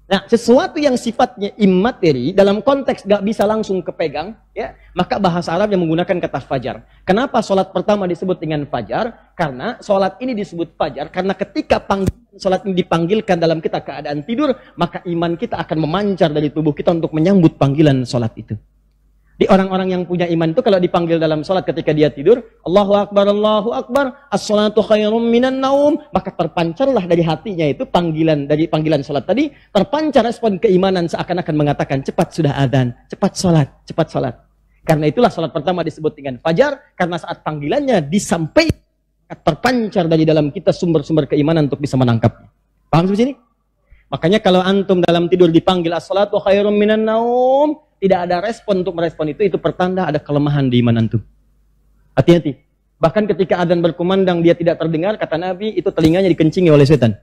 Nah, sesuatu yang sifatnya imateri dalam konteks gak bisa langsung kepegang, ya, maka bahasa Arab yang menggunakan kata fajar. Kenapa sholat pertama disebut dengan fajar? Karena sholat ini disebut fajar karena ketika sholat ini dipanggilkan dalam kita keadaan tidur, maka iman kita akan memancar dari tubuh kita untuk menyambut panggilan sholat itu. Di orang-orang yang punya iman itu kalau dipanggil dalam sholat ketika dia tidur, Allahu Akbar, as-salatu khairum minan naum, maka terpancarlah dari hatinya itu dari panggilan sholat tadi, terpancar respon keimanan seakan-akan mengatakan, cepat sudah adzan, cepat sholat. Karena itulah sholat pertama disebut dengan fajar, karena saat panggilannya disampaikan, terpancar dari dalam kita sumber-sumber keimanan untuk bisa menangkapnya. Paham sampai sini? Makanya kalau antum dalam tidur dipanggil as-salatu khairum minan naum, tidak ada respon untuk merespon itu pertanda ada kelemahan di iman antum. Hati-hati. Bahkan ketika adzan berkumandang dia tidak terdengar, kata Nabi, itu telinganya dikencingi oleh setan.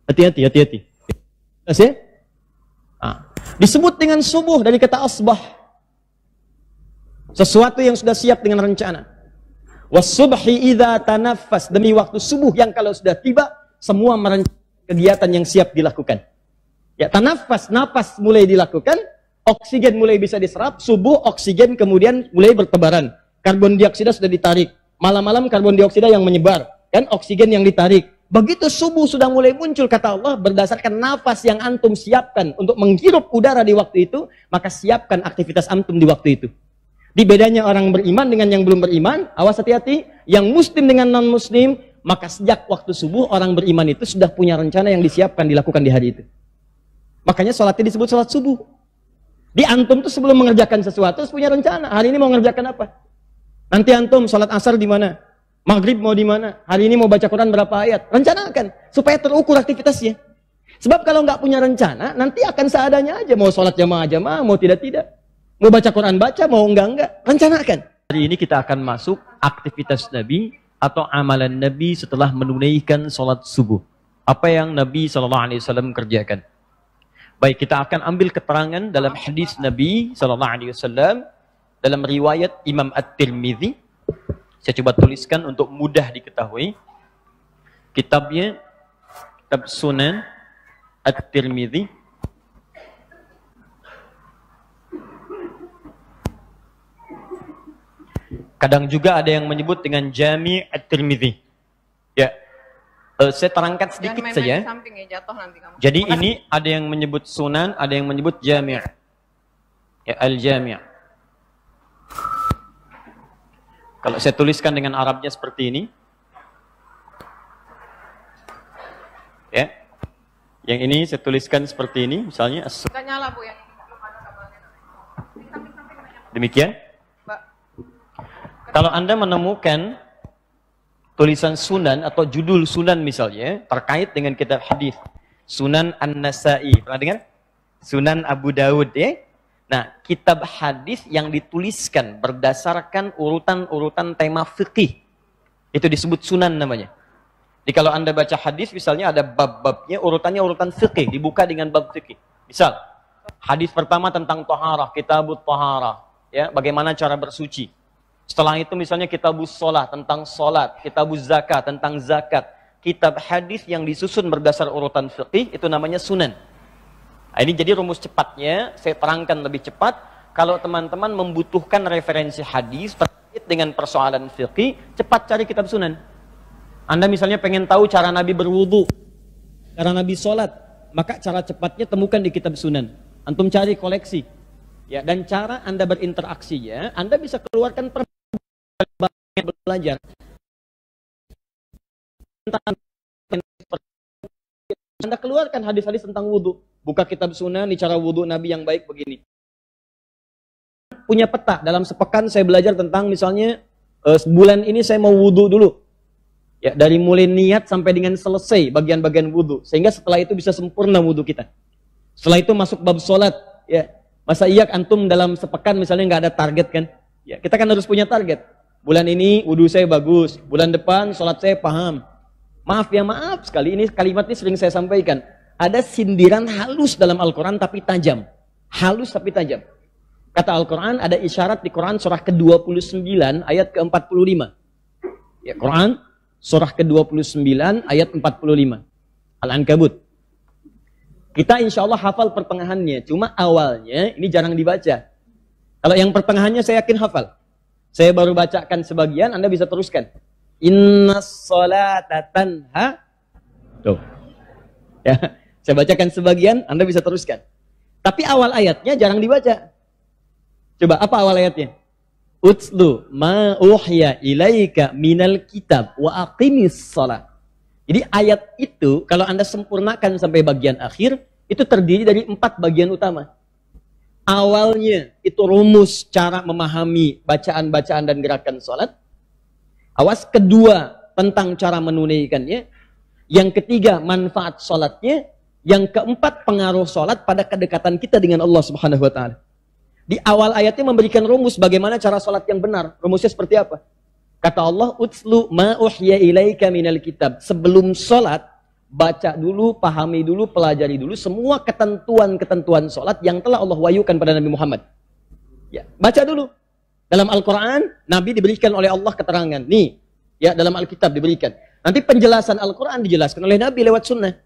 Hati-hati. Jelas ya? Disebut dengan subuh dari kata asbah. Sesuatu yang sudah siap dengan rencana. Was-subhi idza tanaffas, demi waktu subuh yang kalau sudah tiba, semua merencanakan kegiatan yang siap dilakukan. Ya, tanaffas, napas mulai dilakukan. Oksigen mulai bisa diserap, subuh oksigen kemudian mulai bertebaran. Karbon dioksida sudah ditarik. Malam-malam karbon dioksida yang menyebar. Kan oksigen yang ditarik. Begitu subuh sudah mulai muncul, kata Allah, berdasarkan nafas yang antum siapkan untuk menghirup udara di waktu itu, maka siapkan aktivitas antum di waktu itu. Di bedanya orang beriman dengan yang belum beriman, awas hati-hati, yang muslim dengan non-muslim, maka sejak waktu subuh orang beriman itu sudah punya rencana yang disiapkan dilakukan di hari itu. Makanya sholatnya disebut sholat subuh. Di antum tuh sebelum mengerjakan sesuatu harus punya rencana. Hari ini mau mengerjakan apa? Nanti antum sholat asar di mana? Maghrib mau di mana? Hari ini mau baca Quran berapa ayat? Rencanakan supaya terukur aktivitasnya. Sebab kalau nggak punya rencana, nanti akan seadanya aja. Mau sholat jamaah, mau tidak. Mau baca Quran baca, mau enggak. Rencanakan. Hari ini kita akan masuk aktivitas Nabi atau amalan Nabi setelah menunaikan sholat subuh. Apa yang Nabi SAW kerjakan? Baik, kita akan ambil keterangan dalam hadis Nabi SAW dalam riwayat Imam At-Tirmidzi. Saya coba tuliskan untuk mudah diketahui. Kitabnya, kitab Sunan At-Tirmidzi. Kadang juga ada yang menyebut dengan Jami' At-Tirmidzi. Ya. Saya terangkan sedikit saja. Ya, jatuh nanti kamu. Jadi ini ada yang menyebut sunan, ada yang menyebut jami'. Ya, al-jami'. Kalau saya tuliskan dengan Arabnya seperti ini. Ya. Yang ini saya tuliskan seperti ini, misalnya Enggak nyala, Bu, yang demikian. Mbak. Kalau Anda menemukan tulisan sunan atau judul sunan misalnya terkait dengan kitab hadis, Sunan An-Nasa'i, pernah dengar? Sunan Abu Daud, ya. Nah, kitab hadis yang dituliskan berdasarkan urutan-urutan tema fikih, itu disebut sunan namanya. Jadi kalau Anda baca hadis misalnya ada bab-babnya, urutannya urutan fikih, dibuka dengan bab fikih. Misal, hadis pertama tentang taharah, kitabut taharah, ya, bagaimana cara bersuci. Setelah itu misalnya kitabus sholat, tentang sholat, kitabus zakat, tentang zakat. Kitab hadis yang disusun berdasar urutan fiqih, itu namanya sunan. Nah, ini jadi rumus cepatnya, saya terangkan lebih cepat. Kalau teman-teman membutuhkan referensi hadis terkait dengan persoalan fiqih, cepat cari kitab sunan. Anda misalnya pengen tahu cara Nabi berwudu, cara Nabi sholat, maka cara cepatnya temukan di kitab sunan. Antum cari koleksi. Ya, dan cara Anda berinteraksi ya, Anda bisa keluarkan belajar. Anda keluarkan hadis-hadis tentang wudu. Buka kitab sunan, di cara wudu Nabi yang baik begini. Punya peta, dalam sepekan saya belajar tentang misalnya bulan ini saya mau wudu dulu. Ya, dari mulai niat sampai dengan selesai bagian-bagian wudu. Sehingga setelah itu bisa sempurna wudu kita. Setelah itu masuk bab sholat. Ya, masa iya antum dalam sepekan misalnya nggak ada target kan? Ya, kita kan harus punya target. Bulan ini wudu saya bagus, bulan depan sholat saya paham. Maaf sekali, ini kalimat ini sering saya sampaikan. Ada sindiran halus dalam Al-Quran tapi tajam. Halus tapi tajam. Kata Al-Quran, ada isyarat di Quran surah ke-29 ayat ke-45. Ya, Quran surah ke-29 ayat 45. Al-Ankabut. Kita insya Allah hafal pertengahannya, cuma awalnya ini jarang dibaca. Kalau yang pertengahannya saya yakin hafal. Saya baru bacakan sebagian, Anda bisa teruskan. Innas sholata tanha. Tuh. Ya, saya bacakan sebagian, Anda bisa teruskan. Tapi awal ayatnya jarang dibaca. Coba apa awal ayatnya? Utslu ma uhya ilaika minal kitab wa aqimis shalah. Jadi ayat itu kalau Anda sempurnakan sampai bagian akhir, itu terdiri dari 4 bagian utama. Awalnya itu rumus cara memahami bacaan-bacaan dan gerakan sholat. Awas, kedua tentang cara menunaikannya. Yang ketiga manfaat sholatnya. Yang keempat pengaruh sholat pada kedekatan kita dengan Allah Subhanahu Wa Taala. Di awal ayatnya memberikan rumus bagaimana cara sholat yang benar. Rumusnya seperti apa? Kata Allah, utslu ma uhya ilaika minal kitab. Sebelum sholat, baca dulu, pahami dulu, pelajari dulu semua ketentuan-ketentuan sholat yang telah Allah wahyukan pada Nabi Muhammad. Ya, baca dulu. Dalam Al-Quran, Nabi diberikan oleh Allah keterangan. Nih, ya dalam Alkitab diberikan. Nanti penjelasan Al-Quran dijelaskan oleh Nabi lewat sunnah.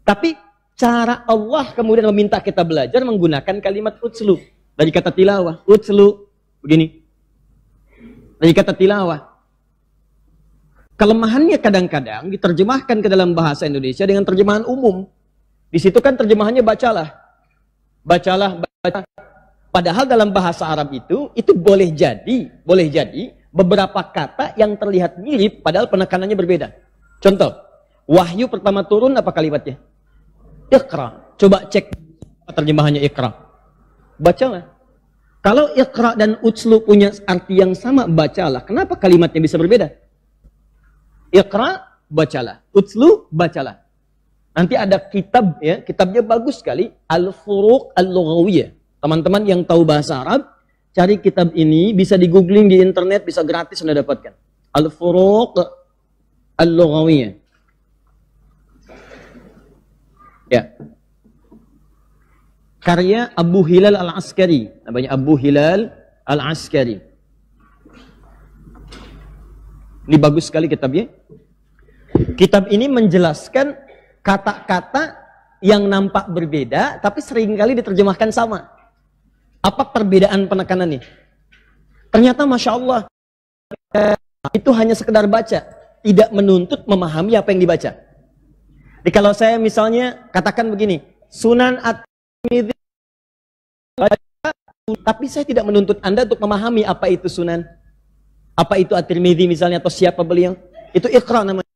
Tapi cara Allah kemudian meminta kita belajar menggunakan kalimat utslu. Dari kata tilawah, utslu, begini. Dari kata tilawah. Kelemahannya kadang-kadang diterjemahkan ke dalam bahasa Indonesia dengan terjemahan umum. Di situ kan terjemahannya bacalah. Bacalah, baca. Padahal dalam bahasa Arab itu boleh jadi beberapa kata yang terlihat mirip padahal penekanannya berbeda. Contoh, wahyu pertama turun apa kalimatnya? Iqra. Coba cek terjemahannya Iqra. Bacalah. Kalau Iqra dan utslu punya arti yang sama, bacalah. Kenapa kalimatnya bisa berbeda? Iqra, bacalah. Utslu, bacalah. Nanti ada kitab, ya, kitabnya bagus sekali. Al-Furuq Al-Lughawiyah. Teman-teman yang tahu bahasa Arab, cari kitab ini, bisa di googling di internet, bisa gratis Anda dapatkan. Al-Furuq Al-Lughawiyah. Ya. Karya Abu Hilal Al-Askari. Namanya Abu Hilal Al-Askari. Ini bagus sekali kitabnya. Kitab ini menjelaskan kata-kata yang nampak berbeda, tapi seringkali diterjemahkan sama. Apa perbedaan penekanannya? Ternyata Masya Allah, itu hanya sekedar baca. Tidak menuntut memahami apa yang dibaca. Jadi kalau saya misalnya katakan begini, Sunan At-Tirmidzi, tapi saya tidak menuntut Anda untuk memahami apa itu Sunan, apa itu At-Tirmidzi misalnya, atau siapa beliau. Itu Iqra namanya.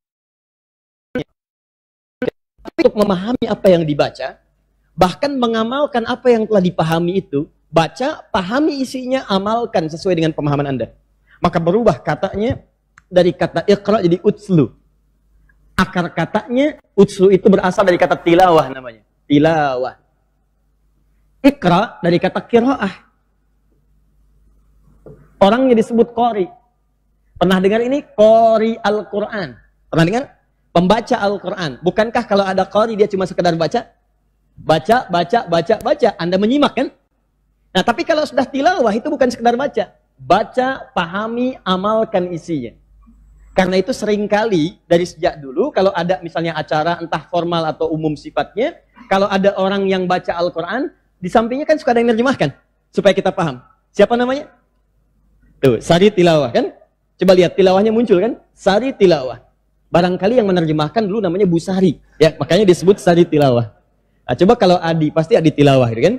Tapi untuk memahami apa yang dibaca, bahkan mengamalkan apa yang telah dipahami itu, baca, pahami isinya, amalkan sesuai dengan pemahaman Anda. Maka berubah katanya dari kata Iqra jadi utslu. Akar katanya utslu itu berasal dari kata tilawah namanya. Tilawah. Iqra dari kata qiraah. Orangnya disebut qari. Pernah dengar ini? Qari Al-Quran. Pernah dengar? Pembaca Al-Quran. Bukankah kalau ada qari dia cuma sekedar baca? Baca, baca, baca, baca. Anda menyimak kan? Nah, tapi kalau sudah tilawah itu bukan sekedar baca. Baca, pahami, amalkan isinya. Karena itu seringkali dari sejak dulu kalau ada misalnya acara entah formal atau umum sifatnya, kalau ada orang yang baca Al-Quran, di sampingnya kan suka ada yang menerjemahkan supaya kita paham. Siapa namanya? Tuh, Sari Tilawah kan? Coba lihat tilawahnya muncul kan? Sari Tilawah. Barangkali yang menerjemahkan dulu namanya Bu Sari. Ya, makanya disebut Sari Tilawah. Nah, coba kalau Adi, pasti Adi Tilawah gitu kan?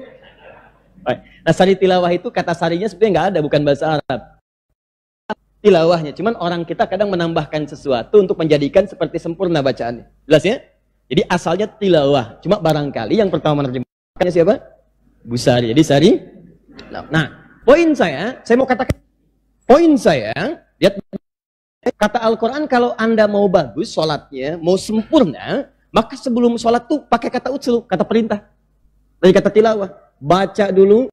Nah, Sari Tilawah itu kata sarinya sebenarnya nggak ada, bukan bahasa Arab. Tilawahnya, cuman orang kita kadang menambahkan sesuatu untuk menjadikan seperti sempurna bacaannya. Jelas ya? Jadi asalnya tilawah, cuma barangkali yang pertama menerjemahkannya siapa? Bu Sari. Jadi Sari. Nah, poin saya mau katakan, lihat kata Al-Quran, kalau Anda mau bagus sholatnya, mau sempurna, maka sebelum sholat tuh pakai kata utslu, kata perintah. Dari kata tilawah, baca dulu.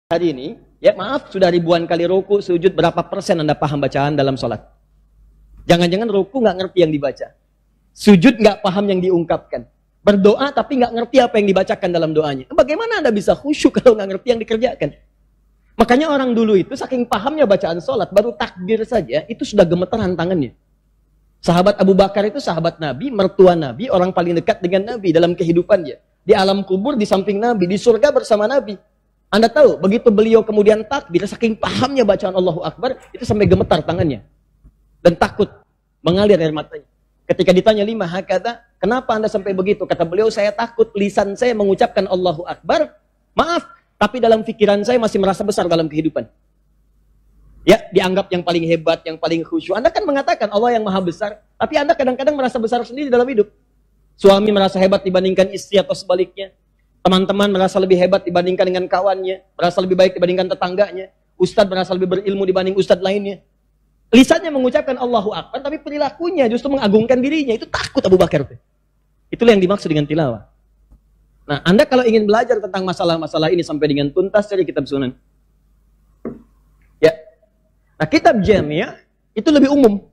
Hari ini, ya maaf, sudah ribuan kali ruku, sujud, berapa persen Anda paham bacaan dalam sholat? Jangan-jangan ruku nggak ngerti yang dibaca. Sujud nggak paham yang diungkapkan. Berdoa tapi nggak ngerti apa yang dibacakan dalam doanya. Bagaimana Anda bisa khusyuk kalau nggak ngerti yang dikerjakan? Makanya orang dulu itu saking pahamnya bacaan sholat, baru takbir saja, itu sudah gemeteran tangannya. Sahabat Abu Bakar itu sahabat Nabi, mertua Nabi, orang paling dekat dengan Nabi dalam kehidupannya. Di alam kubur di samping Nabi, di surga bersama Nabi. Anda tahu, begitu beliau kemudian takbir, saking pahamnya bacaan Allahu Akbar, itu sampai gemetar tangannya. Dan takut, mengalir air matanya. Ketika ditanya lima hakata, kenapa Anda sampai begitu? Kata beliau, saya takut lisan saya mengucapkan Allahu Akbar, maaf, tapi dalam pikiran saya masih merasa besar dalam kehidupan. Ya, dianggap yang paling hebat, yang paling khusyuk. Anda kan mengatakan Allah yang maha besar, tapi Anda kadang-kadang merasa besar sendiri dalam hidup. Suami merasa hebat dibandingkan istri atau sebaliknya. Teman-teman merasa lebih hebat dibandingkan dengan kawannya, merasa lebih baik dibandingkan tetangganya. Ustadz merasa lebih berilmu dibanding ustadz lainnya. Lisannya mengucapkan Allahu Akbar, tapi perilakunya justru mengagungkan dirinya. Itu takut Abu Bakar. Itulah yang dimaksud dengan tilawah. Nah, Anda kalau ingin belajar tentang masalah-masalah ini sampai dengan tuntas, cari kitab Sunan. Ya. Nah, kitab Jami' itu lebih umum.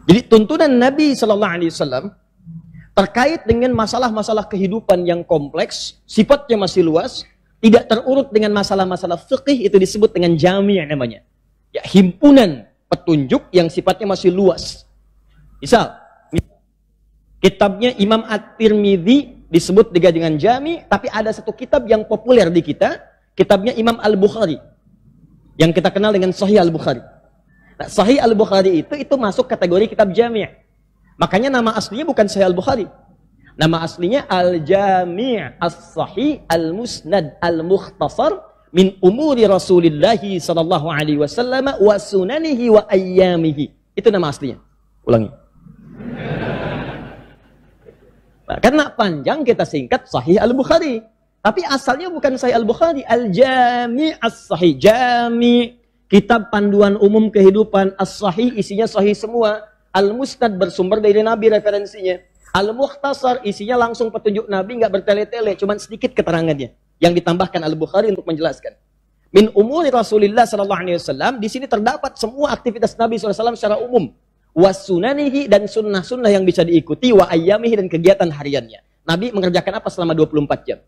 Jadi tuntunan Nabi Sallallahu Alaihi Wasallam terkait dengan masalah-masalah kehidupan yang kompleks, sifatnya masih luas, tidak terurut dengan masalah-masalah fikih, itu disebut dengan Jami' namanya. Ya, himpunan petunjuk yang sifatnya masih luas. Misal, kitabnya Imam At-Tirmidzi disebut dengan Jami', tapi ada satu kitab yang populer di kita, kitabnya Imam Al-Bukhari, yang kita kenal dengan Sahih Al-Bukhari. Nah, Sahih Al-Bukhari itu masuk kategori kitab Jami'. Makanya nama aslinya bukan Sahih Al-Bukhari. Nama aslinya Al-Jami' As-Sahih Al-Musnad Al-Mukhtasar min umuri Rasulillah sallallahu alaihi wasallam wa sunanihi wa ayyamihi. Itu nama aslinya. Ulangi. Nah, karena panjang kita singkat Sahih Al-Bukhari. Tapi asalnya bukan Sahih Al-Bukhari, Al-Jami' As-Sahih. Jami' kitab panduan umum kehidupan, As-Sahih isinya sahih semua. Al-Musnad bersumber dari Nabi referensinya. Al-Mukhtasar isinya langsung petunjuk Nabi, nggak bertele-tele, cuman sedikit keterangannya yang ditambahkan Al-Bukhari untuk menjelaskan. Min umuri Rasulillah sallallahu alaihi wasallam, di sini terdapat semua aktivitas Nabi SAW secara umum. Wasunanihi, dan sunnah-sunnah yang bisa diikuti, wa ayyamihi, dan kegiatan hariannya. Nabi mengerjakan apa selama 24 jam?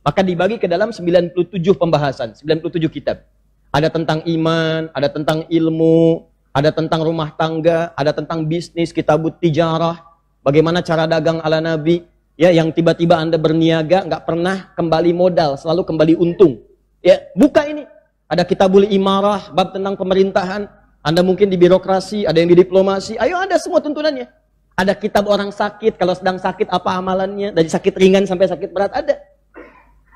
Maka dibagi ke dalam 97 pembahasan, 97 kitab. Ada tentang iman, ada tentang ilmu, ada tentang rumah tangga, ada tentang bisnis, kitabut tijarah, bagaimana cara dagang ala Nabi, ya, yang tiba-tiba Anda berniaga, nggak pernah kembali modal, selalu kembali untung. Ya, buka ini. Ada kitabul imarah, bab tentang pemerintahan. Anda mungkin di birokrasi, ada yang di diplomasi. Ayo, ada semua tuntunannya. Ada kitab orang sakit, kalau sedang sakit apa amalannya, dari sakit ringan sampai sakit berat ada.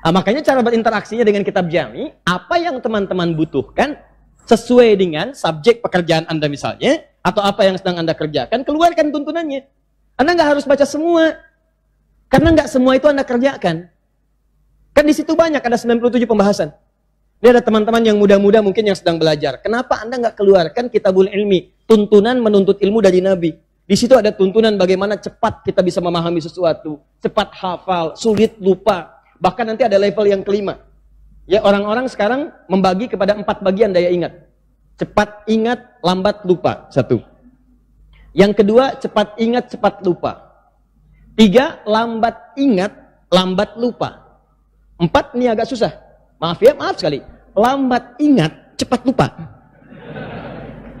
Nah, makanya cara berinteraksinya dengan kitab Jami, apa yang teman-teman butuhkan sesuai dengan subjek pekerjaan Anda misalnya, atau apa yang sedang Anda kerjakan, keluarkan tuntunannya. Anda nggak harus baca semua, karena nggak semua itu Anda kerjakan. Kan di situ banyak, ada 97 pembahasan. Ini ada teman-teman yang muda-muda mungkin yang sedang belajar. Kenapa Anda nggak keluarkan kitabul ilmi, tuntunan menuntut ilmu dari Nabi? Di situ ada tuntunan bagaimana cepat kita bisa memahami sesuatu, cepat hafal, sulit lupa. Bahkan nanti ada level yang kelima. Ya, orang-orang sekarang membagi kepada 4 bagian daya ingat. Cepat ingat, lambat lupa. 1. Yang kedua, cepat ingat, cepat lupa. 3, lambat ingat, lambat lupa. 4, ini agak susah. Maaf ya, maaf sekali. Lambat ingat, cepat lupa.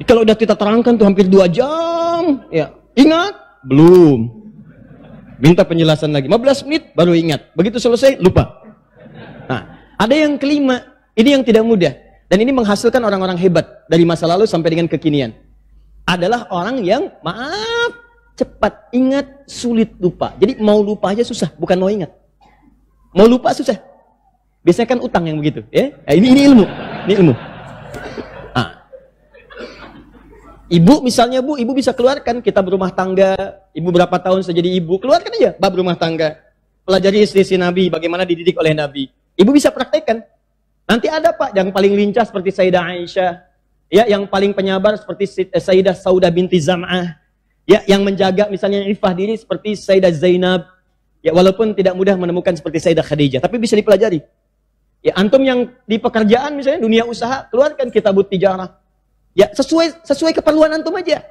Kalau udah kita terangkan tuh hampir 2 jam. Ya, ingat? Belum. Minta penjelasan lagi. 15 menit baru ingat. Begitu selesai, lupa. Nah, ada yang kelima. Ini yang tidak mudah. Dan ini menghasilkan orang-orang hebat. Dari masa lalu sampai dengan kekinian. Adalah orang yang, maaf, cepat ingat, sulit lupa. Jadi mau lupa aja susah, bukan mau ingat. Mau lupa susah. Biasanya kan utang yang begitu. Ya? Nah, ini ilmu. Ini ilmu. Ibu misalnya, Bu, ibu bisa keluarkan kitab rumah tangga. Ibu berapa tahun sudah jadi ibu, keluarkan aja bab rumah tangga. Pelajari istri Nabi, bagaimana dididik oleh Nabi. Ibu bisa praktekkan. Nanti ada Pak, yang paling lincah seperti Sayyidah Aisyah. Ya, yang paling penyabar seperti Sayyidah Saudah binti Zam'ah. Ya, yang menjaga misalnya ifah diri seperti Sayyidah Zainab. Ya, walaupun tidak mudah menemukan seperti Sayyidah Khadijah, tapi bisa dipelajari. Ya, antum yang di pekerjaan misalnya dunia usaha, keluarkan kitabut tijarah. Ya, sesuai keperluan antum aja.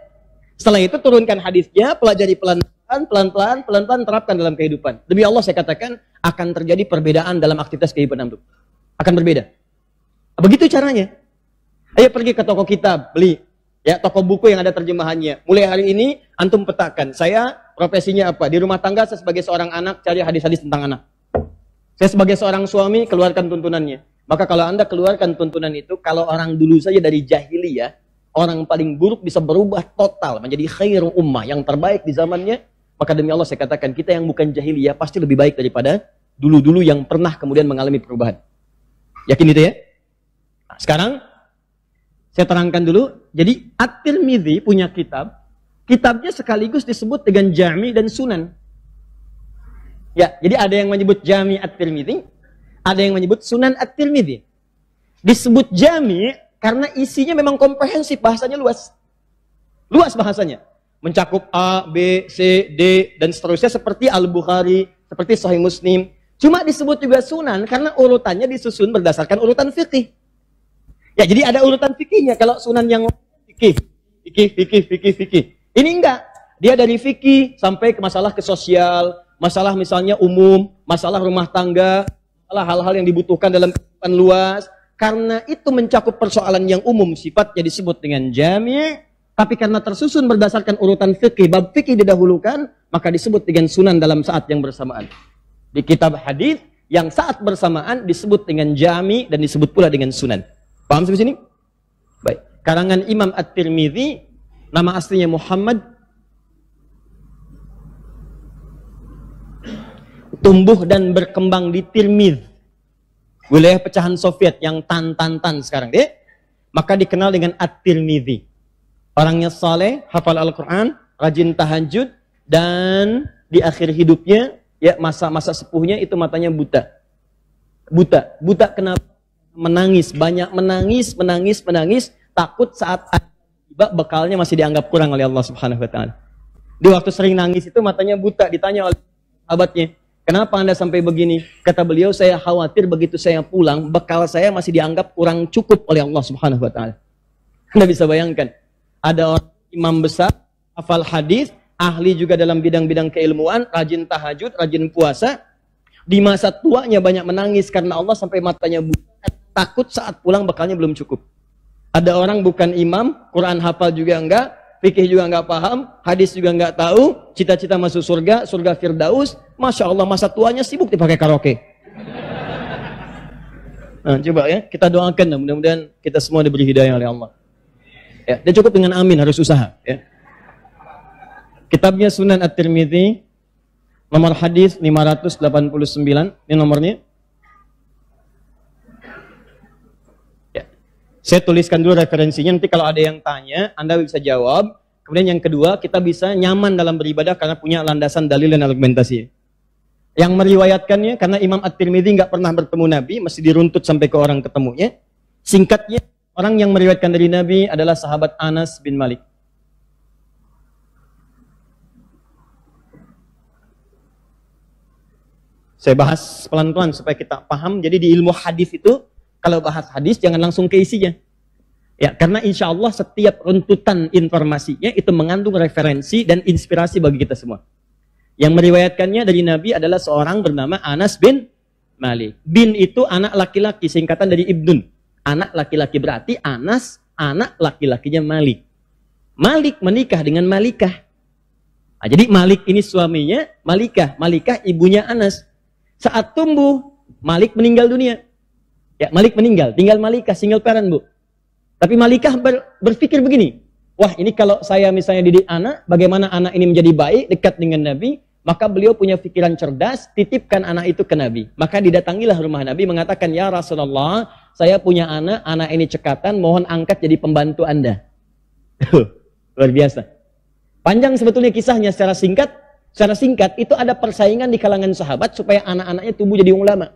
Setelah itu turunkan hadisnya, pelajari pelan-pelan, terapkan dalam kehidupan. Demi Allah saya katakan akan terjadi perbedaan dalam aktivitas kehidupan antum. Akan berbeda. Begitu caranya. Ayo pergi ke toko kitab, beli. Ya, toko buku yang ada terjemahannya. Mulai hari ini, antum petakan. Saya profesinya apa? Di rumah tangga, saya sebagai seorang anak, cari hadis-hadis tentang anak. Saya sebagai seorang suami, keluarkan tuntunannya. Maka kalau Anda keluarkan tuntunan itu, kalau orang dulu saja dari jahiliyah, orang paling buruk bisa berubah total, menjadi khairu ummah, yang terbaik di zamannya, maka demi Allah saya katakan, kita yang bukan jahiliyah, pasti lebih baik daripada dulu-dulu yang pernah kemudian mengalami perubahan. Yakin itu ya? Nah, sekarang, saya terangkan dulu. Jadi At-Tirmidzi punya kitab. Kitabnya sekaligus disebut dengan Jami dan Sunan. Ya, jadi ada yang menyebut Jami At-Tirmidzi, ada yang menyebut Sunan At-Tirmidzi. Disebut Jami karena isinya memang komprehensif, bahasanya luas. Luas bahasanya. Mencakup A, B, C, D, dan seterusnya seperti Al-Bukhari, seperti Sahih Muslim. Cuma disebut juga Sunan karena urutannya disusun berdasarkan urutan fikih. Ya, jadi ada urutan fikihnya. Kalau Sunan yang fikih. Ini enggak. Dia dari fikih sampai ke masalah sosial, masalah misalnya umum, masalah rumah tangga, masalah hal-hal yang dibutuhkan dalam kehidupan luas. Karena itu mencakup persoalan yang umum, sifatnya disebut dengan jami', tapi karena tersusun berdasarkan urutan fikih, bab fikih didahulukan, maka disebut dengan Sunan dalam saat yang bersamaan. Di kitab hadis yang saat bersamaan disebut dengan jami' dan disebut pula dengan Sunan. Paham sampai sini? Baik. Karangan Imam At-Tirmidzi, nama aslinya Muhammad, tumbuh dan berkembang di Tirmidz, wilayah pecahan Soviet yang tan sekarang, maka dikenal dengan At-Tirmidzi. Orangnya saleh, hafal Al-Quran, rajin tahajud, dan di akhir hidupnya, ya masa sepuhnya itu matanya buta. Buta kenapa? Menangis, banyak menangis, takut saat tiba bekalnya masih dianggap kurang oleh Allah Subhanahu wa taala. Di waktu sering nangis itu matanya buta, ditanya oleh sahabatnya, "Kenapa Anda sampai begini?" Kata beliau, "Saya khawatir begitu saya pulang, bekal saya masih dianggap kurang cukup oleh Allah Subhanahu wa taala." Anda bisa bayangkan, ada orang imam besar, hafal hadis, ahli juga dalam bidang-bidang keilmuan, rajin tahajud, rajin puasa, di masa tuanya banyak menangis karena Allah sampai matanya buta. Takut saat pulang bekalnya belum cukup. Ada orang bukan imam, Quran hafal juga enggak, fikih juga enggak paham, hadis juga enggak tahu, cita-cita masuk surga, surga Firdaus, Masya Allah masa tuanya sibuk dipakai karaoke. Nah, coba ya, kita doakan, mudah-mudahan kita semua diberi hidayah oleh Allah. Ya, dan cukup dengan amin, harus usaha. Ya. Kitabnya Sunan At-Tirmidzi, nomor hadis 589, ini nomornya. Saya tuliskan dulu referensinya, nanti kalau ada yang tanya, Anda bisa jawab. Kemudian yang kedua, kita bisa nyaman dalam beribadah karena punya landasan dalil dan argumentasi. Yang meriwayatkannya, karena Imam At-Tirmidzi nggak pernah bertemu Nabi, mesti diruntut sampai ke orang ketemunya. Singkatnya, orang yang meriwayatkan dari Nabi adalah sahabat Anas bin Malik. Saya bahas pelan-pelan supaya kita paham. Jadi di ilmu hadis itu, kalau bahas hadis jangan langsung ke isinya. Ya, karena insya Allah setiap runtutan informasinya itu mengandung referensi dan inspirasi bagi kita semua. Yang meriwayatkannya dari Nabi adalah seorang bernama Anas bin Malik. Bin itu anak laki-laki, singkatan dari Ibnun. Anak laki-laki berarti Anas, anak laki-lakinya Malik. Malik menikah dengan Malikah. Nah, jadi Malik ini suaminya Malikah. Malikah ibunya Anas. Saat tumbuh, Malik meninggal dunia. Ya, Malik meninggal, tinggal Malikah, single parent, Bu. Tapi Malikah berpikir begini, wah ini kalau saya misalnya didik anak, bagaimana anak ini menjadi baik, dekat dengan Nabi, maka beliau punya pikiran cerdas, titipkan anak itu ke Nabi. Maka didatangilah rumah Nabi, mengatakan, "Ya Rasulullah, saya punya anak ini cekatan, mohon angkat jadi pembantu Anda." Luar biasa. Panjang sebetulnya kisahnya secara singkat. Secara singkat, itu ada persaingan di kalangan sahabat supaya anak-anaknya tumbuh jadi ulama.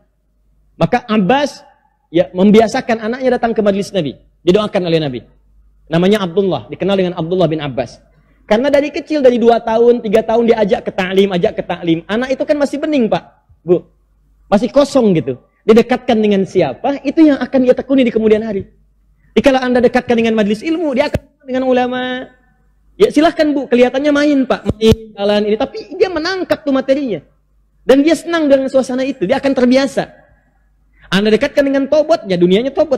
Maka Abbas ya membiasakan anaknya datang ke majelis Nabi, didoakan oleh Nabi. Namanya Abdullah, dikenal dengan Abdullah bin Abbas. Karena dari kecil, dari 2 tahun, 3 tahun diajak ke ta'lim. Anak itu kan masih bening, Pak, Bu. Masih kosong gitu. Didekatkan dengan siapa, itu yang akan dia tekuni di kemudian hari. Jadi kalau Anda dekatkan dengan majelis ilmu, dia akan dengan ulama. Ya silahkan, Bu, kelihatannya main, Pak, main jalan ini, tapi dia menangkap tuh materinya. Dan dia senang dengan suasana itu, dia akan terbiasa. Anda dekatkan dengan tobotnya, dunianya tobot.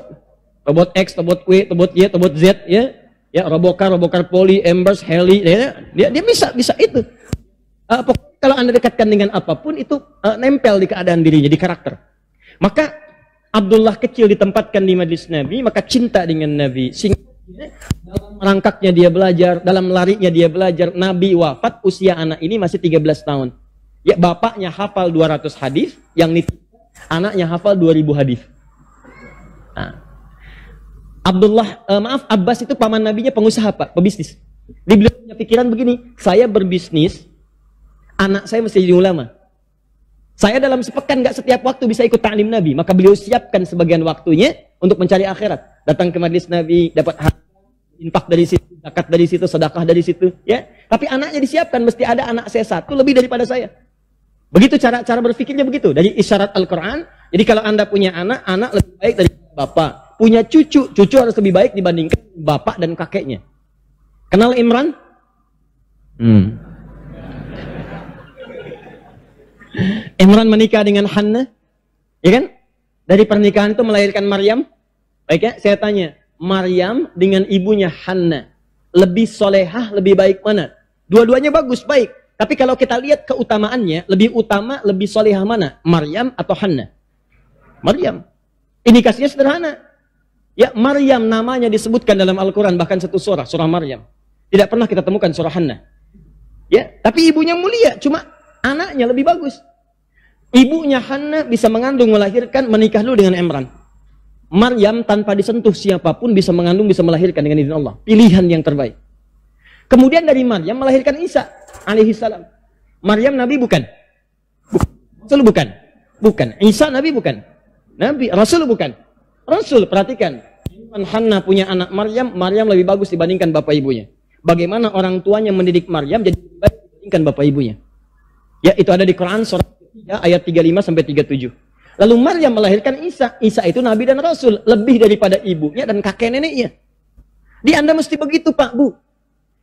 Tobot X, tobot W, tobot Y, tobot Z, ya. Ya, Robokar Poli, Embers, Heli, dia bisa itu. Kalau Anda dekatkan dengan apapun itu nempel di keadaan dirinya, di karakter. Maka Abdullah kecil ditempatkan di majlis Nabi, maka cinta dengan Nabi. Sehingga dalam merangkaknya dia belajar, dalam larinya dia belajar. Nabi wafat, usia anak ini masih 13 tahun. Ya, bapaknya hafal 200 hadis, yang anaknya hafal 2000 hadis. Nah, Abbas itu paman nabinya pengusaha, Pak, pebisnis. Dia beliau punya pikiran begini, saya berbisnis, anak saya mesti jadi ulama. Saya dalam sepekan nggak setiap waktu bisa ikut ta'lim Nabi, maka beliau siapkan sebagian waktunya untuk mencari akhirat. Datang ke majelis Nabi, dapat infak dari situ, zakat dari situ, sedekah dari situ, ya. Tapi anaknya disiapkan, mesti ada anak saya satu lebih daripada saya. Begitu cara berpikirnya begitu, dari isyarat Al-Quran. Jadi kalau Anda punya anak lebih baik dari bapak. Punya cucu harus lebih baik dibandingkan bapak dan kakeknya. Kenal Imran? Imran menikah dengan Hannah, ya kan? Dari pernikahan itu melahirkan Maryam. Baik ya, saya tanya, Maryam dengan ibunya Hannah, lebih solehah, lebih baik mana? Dua-duanya bagus, baik. Tapi kalau kita lihat keutamaannya, lebih solehah mana? Maryam atau Hannah? Maryam. Indikasinya sederhana. Ya, Maryam namanya disebutkan dalam Al-Quran, bahkan satu surah Maryam. Tidak pernah kita temukan surah Hannah. Ya, tapi ibunya mulia, cuma anaknya lebih bagus. Ibunya Hannah bisa mengandung, melahirkan, menikah dulu dengan Imran. Maryam tanpa disentuh siapapun bisa mengandung, bisa melahirkan dengan izin Allah. Pilihan yang terbaik. Kemudian dari Maryam melahirkan Isa alaihi salam. Maryam Nabi bukan? Rasul bukan? Bukan. Isa Nabi bukan? Nabi. Rasul bukan? Rasul. Perhatikan, Hannah punya anak Maryam lebih bagus dibandingkan bapak ibunya. Bagaimana orang tuanya mendidik Maryam jadi lebih baik dibandingkan bapak ibunya. Ya, itu ada di Quran surah 3 ayat 35 sampai 37. Lalu Maryam melahirkan Isa. Isa itu nabi dan rasul, lebih daripada ibunya dan kakek neneknya. Di Anda mesti begitu, Pak, Bu.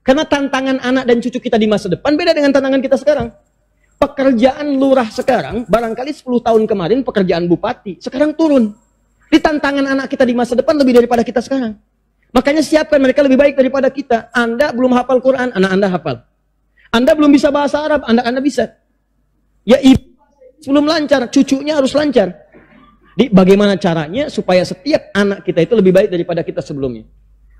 Karena tantangan anak dan cucu kita di masa depan beda dengan tantangan kita sekarang. Pekerjaan lurah sekarang, barangkali 10 tahun kemarin pekerjaan bupati, sekarang turun. Di tantangan anak kita di masa depan lebih daripada kita sekarang. Makanya siapkan mereka lebih baik daripada kita. Anda belum hafal Quran, anak Anda hafal. Anda belum bisa bahasa Arab, anak Anda bisa. Ya, ibu sebelum lancar, cucunya harus lancar. Bagaimana caranya supaya setiap anak kita itu lebih baik daripada kita sebelumnya.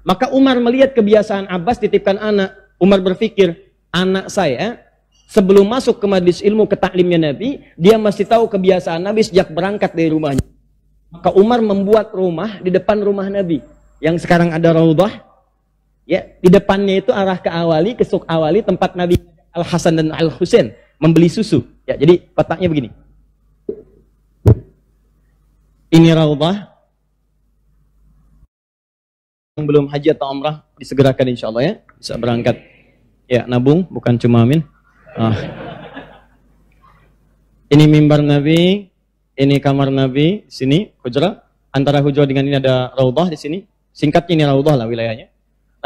Maka Umar melihat kebiasaan Abbas titipkan anak. Umar berpikir, anak saya sebelum masuk ke majlis ilmu, ke taklimnya Nabi, dia masih tahu kebiasaan Nabi sejak berangkat dari rumahnya. Maka Umar membuat rumah di depan rumah Nabi. Yang sekarang ada Raudhah. Ya, di depannya itu arah ke Awali, ke Suk Awali, tempat Nabi Al-Hasan dan Al-Husain membeli susu. Ya, jadi kotaknya begini. Ini Raudhah. Yang belum haji atau umrah disegerakan insya Allah ya, bisa berangkat. Ya, nabung bukan cuma amin. Ini mimbar Nabi, ini kamar Nabi, sini hujrah. Antara hujrah dengan ini ada Raudhah di sini. Singkatnya ini Raudhah lah wilayahnya.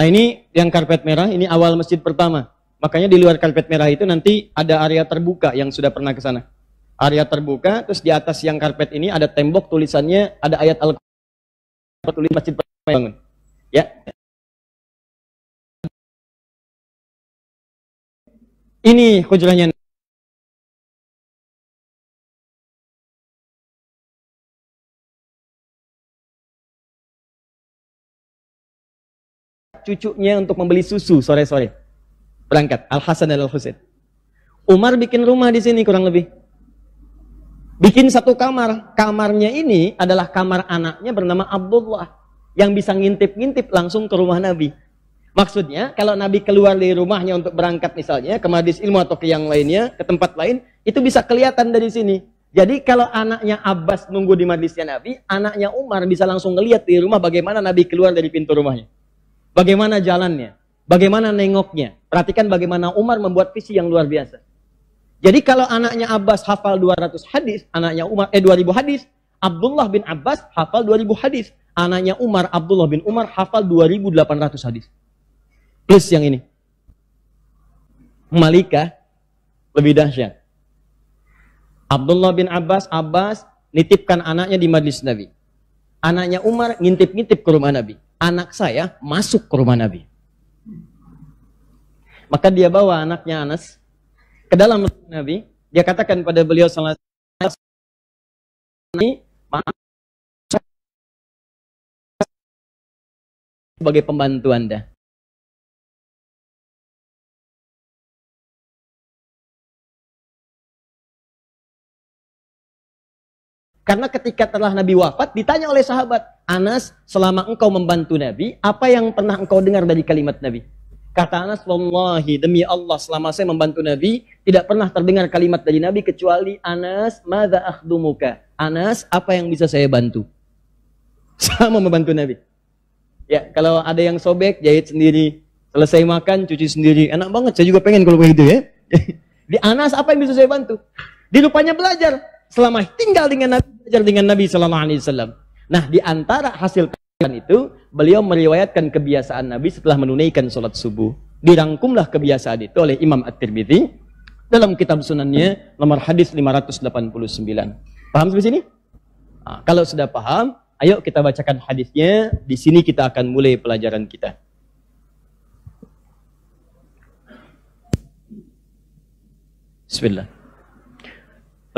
Nah, ini yang karpet merah, ini awal masjid pertama. Makanya di luar karpet merah itu nanti ada area terbuka yang sudah pernah ke sana. Area terbuka, terus di atas yang karpet ini ada tembok tulisannya, ada ayat Al-Quran, tulis masjid pertama bangun. Ya. Ini hujrahnya. Cucunya untuk membeli susu sore-sore. Berangkat Al-Hasan dan Al-Husain. Umar bikin rumah di sini kurang lebih. Bikin satu kamar. Kamarnya ini adalah kamar anaknya bernama Abdullah yang bisa ngintip-ngintip langsung ke rumah Nabi. Maksudnya kalau Nabi keluar dari rumahnya untuk berangkat misalnya ke majlis ilmu atau ke yang lainnya, ke tempat lain, itu bisa kelihatan dari sini. Jadi kalau anaknya Abbas nunggu di majlisnya Nabi, anaknya Umar bisa langsung ngelihat di rumah bagaimana Nabi keluar dari pintu rumahnya. Bagaimana jalannya, bagaimana nengoknya. Perhatikan bagaimana Umar membuat visi yang luar biasa. Jadi kalau anaknya Abbas hafal 200 hadis, anaknya Umar 2000 hadis, Abdullah bin Abbas hafal 2000 hadis. Anaknya Umar, Abdullah bin Umar hafal 2800 hadis. Plus yang ini. Malikah lebih dahsyat. Abdullah bin Abbas nitipkan anaknya di majlis Nabi. Anaknya Umar ngintip-ngintip ke rumah Nabi. Anak saya masuk ke rumah Nabi. Maka dia bawa anaknya Anas ke dalam Nabi. Dia katakan pada beliau sallallahu alaihi wasallam, maaf sebagai pembantu Anda. Karena ketika telah Nabi wafat, ditanya oleh sahabat, Anas, selama engkau membantu Nabi, apa yang pernah engkau dengar dari kalimat Nabi? Kata Anas, wallahi, demi Allah, selama saya membantu Nabi, tidak pernah terdengar kalimat dari Nabi, kecuali, Anas, madza akhdumuka? Anas, apa yang bisa saya bantu? Sama membantu Nabi. Ya, kalau ada yang sobek, jahit sendiri. Selesai makan, cuci sendiri. Enak banget, saya juga pengen kalau begitu ya. Di Anas, apa yang bisa saya bantu? Di rupanya belajar. Selama tinggal dengan Nabi, belajar dengan Nabi sallallahu alaihi wasallam. Nah, di antara hasil kajian itu, beliau meriwayatkan kebiasaan Nabi setelah menunaikan sholat subuh. Dirangkumlah kebiasaan itu oleh Imam At-Tirmidzi dalam kitab sunannya nomor hadis 589. Paham sampai sini? Nah, kalau sudah paham, ayo kita bacakan hadisnya. Di sini kita akan mulai pelajaran kita. Bismillah.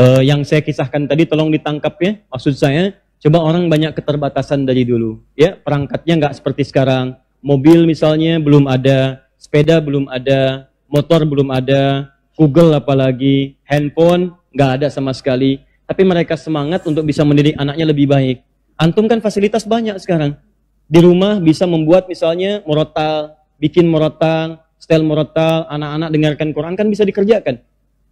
Yang saya kisahkan tadi tolong ditangkap ya. Maksud saya, coba orang banyak keterbatasan dari dulu. Ya, perangkatnya nggak seperti sekarang. Mobil misalnya belum ada, sepeda belum ada, motor belum ada, Google apalagi, handphone nggak ada sama sekali. Tapi mereka semangat untuk bisa mendidik anaknya lebih baik. Antum kan fasilitas banyak sekarang. Di rumah bisa membuat misalnya murotal, bikin murotal, style murotal, anak-anak dengarkan Quran kan bisa dikerjakan.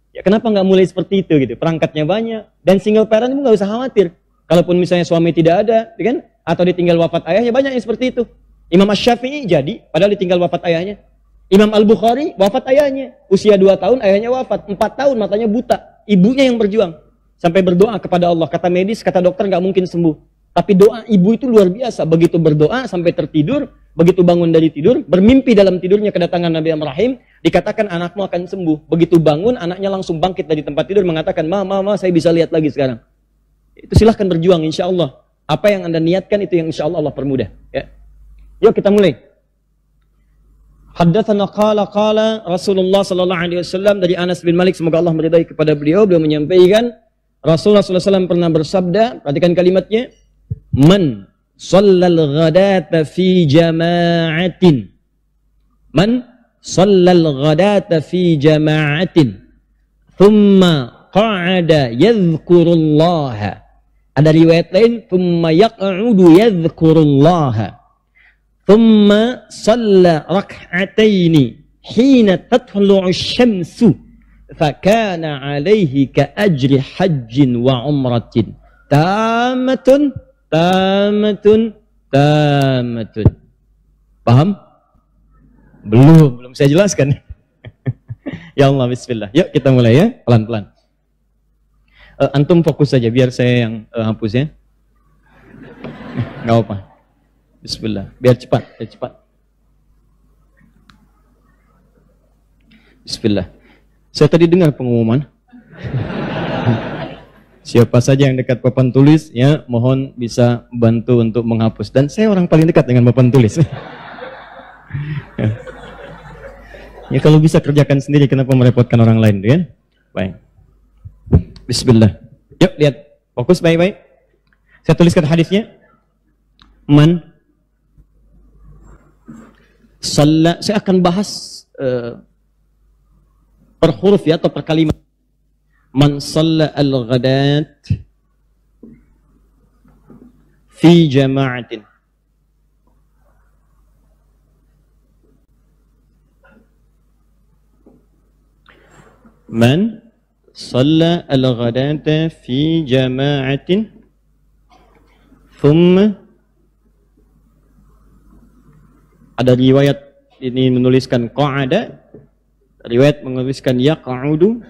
Ya kenapa nggak mulai seperti itu gitu? Perangkatnya banyak dan single parent pun nggak usah khawatir. Kalaupun misalnya suami tidak ada, ya kan? Atau ditinggal wafat ayahnya, banyak yang seperti itu. Imam Asy-Syafi'i jadi, padahal ditinggal wafat ayahnya. Imam Al-Bukhari wafat ayahnya, usia 2 tahun ayahnya wafat, 4 tahun matanya buta, ibunya yang berjuang sampai berdoa kepada Allah. Kata medis, kata dokter nggak mungkin sembuh. Tapi doa ibu itu luar biasa. Begitu berdoa sampai tertidur, begitu bangun dari tidur, bermimpi dalam tidurnya kedatangan Nabi Ibrahim, dikatakan anakmu akan sembuh. Begitu bangun, anaknya langsung bangkit dari tempat tidur mengatakan, Ma, saya bisa lihat lagi sekarang. Itu silahkan berjuang, insya Allah. Apa yang Anda niatkan itu yang insya Allah permudah. Ya. Yuk kita mulai. Haddatsana qala Rasulullah sallallahu alaihi wasallam dari Anas bin Malik, semoga Allah meridai kepada beliau menyampaikan Rasulullah sallallahu alaihi wasallam pernah bersabda, perhatikan kalimatnya, Man shallal ghadata fi jama'atin. Man shallal ghadata fi jama'atin. Thumma qa'ada yadhkurullaha. Ada riwayat lain, thumma yaq'udu yadhkurullaha. Thumma shalla rak'ataini hina tatlu'u syamsu. Fakana alaihi ka ajri hajjin wa umratin. Tamatun. Paham? Belum saya jelaskan. Ya Allah, bismillah. Yuk kita mulai ya, pelan-pelan. Antum fokus saja biar saya yang hapus ya. Nggak apa. Bismillah. Biar cepat. Bismillah. Saya tadi dengar pengumuman. Siapa saja yang dekat papan tulis, ya mohon bisa bantu untuk menghapus. Dan saya orang paling dekat dengan papan tulis. Ya kalau bisa kerjakan sendiri, kenapa merepotkan orang lain, ya? Baik. Bismillah. Yuk lihat, fokus baik-baik. Saya tuliskan hadisnya. Man shalla, saya akan bahas per huruf ya atau per kalimat. Man shalla al-ghadat fi jama'atin. Man shalla al-ghadata fi jama'atin thumma, ada riwayat ini menuliskan qa'ada, riwayat menuliskan yaq'udu,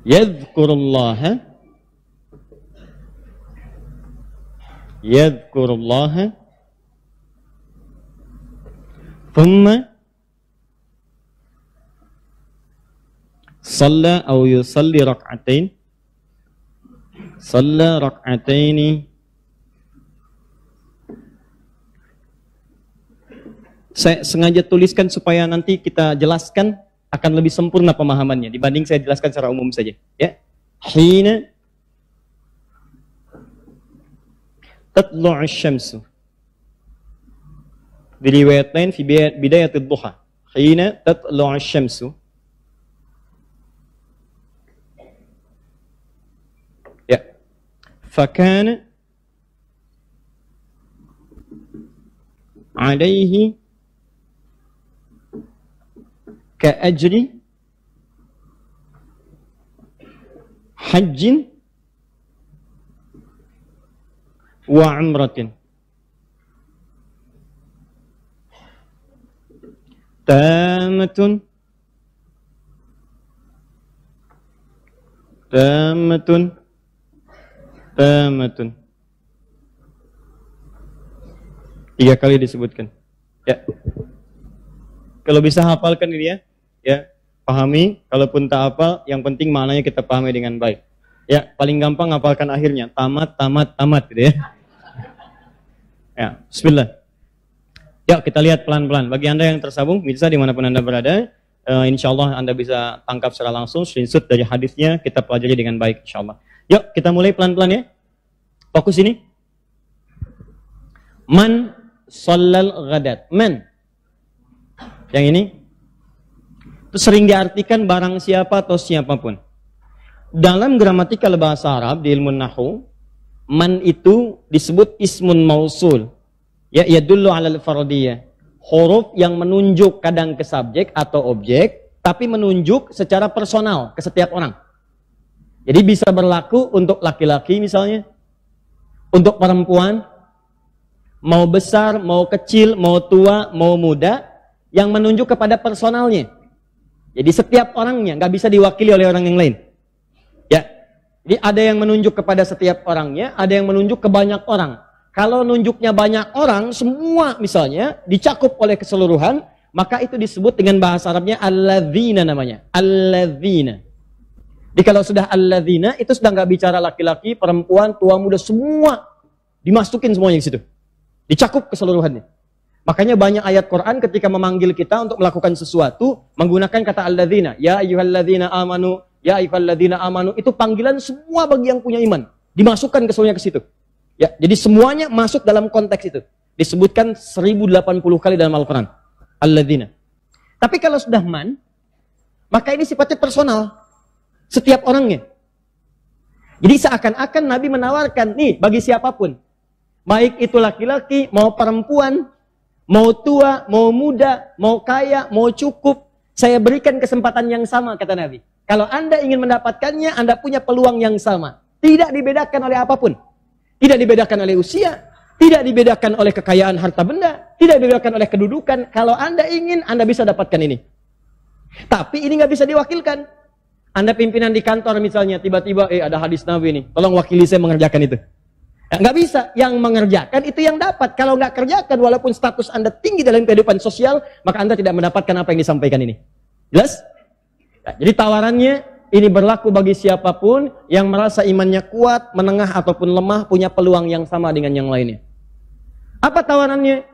yadhkurullaha thumma shalla aw yusalli rak'atain, shalla rak'ataini Saya sengaja tuliskan supaya nanti kita jelaskan akan lebih sempurna pemahamannya dibanding saya jelaskan secara umum saja. Ya, hina tatlu'u syamsu. Di riwayat lain fi bidayatil duha. Hina tatlu'u syamsu. Ya. Fakana alaihi ka'ajri hajjin wa umratin tamatun tiga kali disebutkan. Ya. Kalau bisa hafalkan ini ya. Ya, pahami. Kalaupun tak hafal, yang penting maknanya kita pahami dengan baik. Ya, paling gampang hafalkan akhirnya. Tamat gitu ya. Ya, bismillah. Ya, kita lihat pelan-pelan. Bagi Anda yang tersambung, bisa dimanapun Anda berada, insya Allah Anda bisa tangkap secara langsung, screenshot dari hadisnya, kita pelajari dengan baik insya Allah. Yuk, kita mulai pelan-pelan ya. Fokus ini. Man shallal ghadat. Man. Yang ini. Itu sering diartikan barang siapa atau siapapun. Dalam gramatikal bahasa Arab, di ilmu Nahwu, man itu disebut ismun mausul. Ya, yadullu alal fardiyah. Huruf yang menunjuk kadang ke subjek atau objek, tapi menunjuk secara personal ke setiap orang. Jadi bisa berlaku untuk laki-laki misalnya, untuk perempuan, mau besar, mau kecil, mau tua, mau muda, yang menunjuk kepada personalnya. Jadi setiap orangnya, nggak bisa diwakili oleh orang yang lain. Ya, jadi ada yang menunjuk kepada setiap orangnya, ada yang menunjuk ke banyak orang. Kalau nunjuknya banyak orang, semua misalnya dicakup oleh keseluruhan, maka itu disebut dengan bahasa Arabnya alladzina namanya. Alladzina. Jadi kalau sudah alladzina, itu sudah nggak bicara laki-laki, perempuan, tua, muda, semua dimasukin semuanya di situ. Dicakup keseluruhannya. Makanya banyak ayat Quran ketika memanggil kita untuk melakukan sesuatu, menggunakan kata alladzina. Ya ayyuhalladzina amanu, ya ayyuhalladzina amanu. Itu panggilan semua bagi yang punya iman. Dimasukkan keseluruhannya ke situ. Ya, jadi semuanya masuk dalam konteks itu. Disebutkan 1080 kali dalam Al-Quran. Alladzina. Tapi kalau sudah man, maka ini sifatnya personal. Setiap orangnya. Jadi seakan-akan Nabi menawarkan, nih bagi siapapun. Baik itu laki-laki, mau perempuan, mau tua, mau muda, mau kaya, mau cukup. Saya berikan kesempatan yang sama, kata Nabi. Kalau Anda ingin mendapatkannya, Anda punya peluang yang sama. Tidak dibedakan oleh apapun. Tidak dibedakan oleh usia, tidak dibedakan oleh kekayaan harta benda, tidak dibedakan oleh kedudukan. Kalau Anda ingin, Anda bisa dapatkan ini. Tapi ini nggak bisa diwakilkan. Anda pimpinan di kantor misalnya, tiba-tiba, ada hadis Nabi ini, tolong wakili saya mengerjakan itu. Ya, nggak bisa. Yang mengerjakan itu yang dapat. Kalau nggak kerjakan, walaupun status Anda tinggi dalam kehidupan sosial, maka Anda tidak mendapatkan apa yang disampaikan ini. Jelas? Ya, jadi tawarannya, ini berlaku bagi siapapun yang merasa imannya kuat, menengah ataupun lemah, punya peluang yang sama dengan yang lainnya. Apa tawarannya?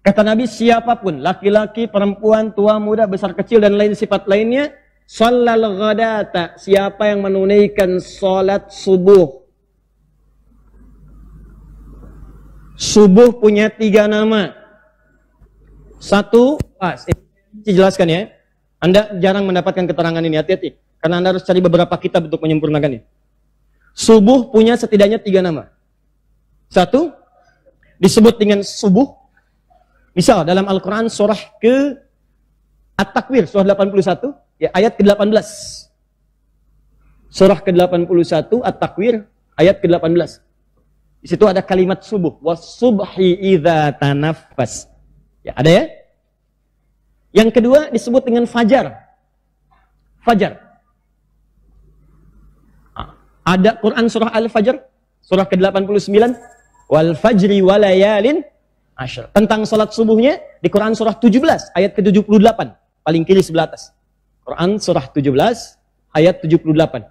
Kata Nabi, siapapun, laki-laki, perempuan, tua, muda, besar, kecil, dan lain sifat lainnya, shallal ghadata, siapa yang menunaikan sholat subuh. Subuh punya 3 nama. Satu, jelaskan ya. Anda jarang mendapatkan keterangan ini, hati-hati. Karena Anda harus cari beberapa kitab untuk menyempurnakannya. Subuh punya setidaknya 3 nama. Satu, disebut dengan subuh. Misal dalam Al-Quran surah ke At-Takwir, surah 81, ya, ayat ke-18. Surah ke-81, At-Takwir, ayat ke-18. Di situ ada kalimat subuh. Was-subhi idza tanaffas. Ya, ada ya? Yang kedua disebut dengan fajar. Fajar. Ada Quran surah Al-Fajr, surah ke-89, wal fajri walayalin asyr. Tentang salat subuhnya di Quran surah 17 ayat ke-78, paling kiri sebelah atas. Quran surah 17 ayat 78.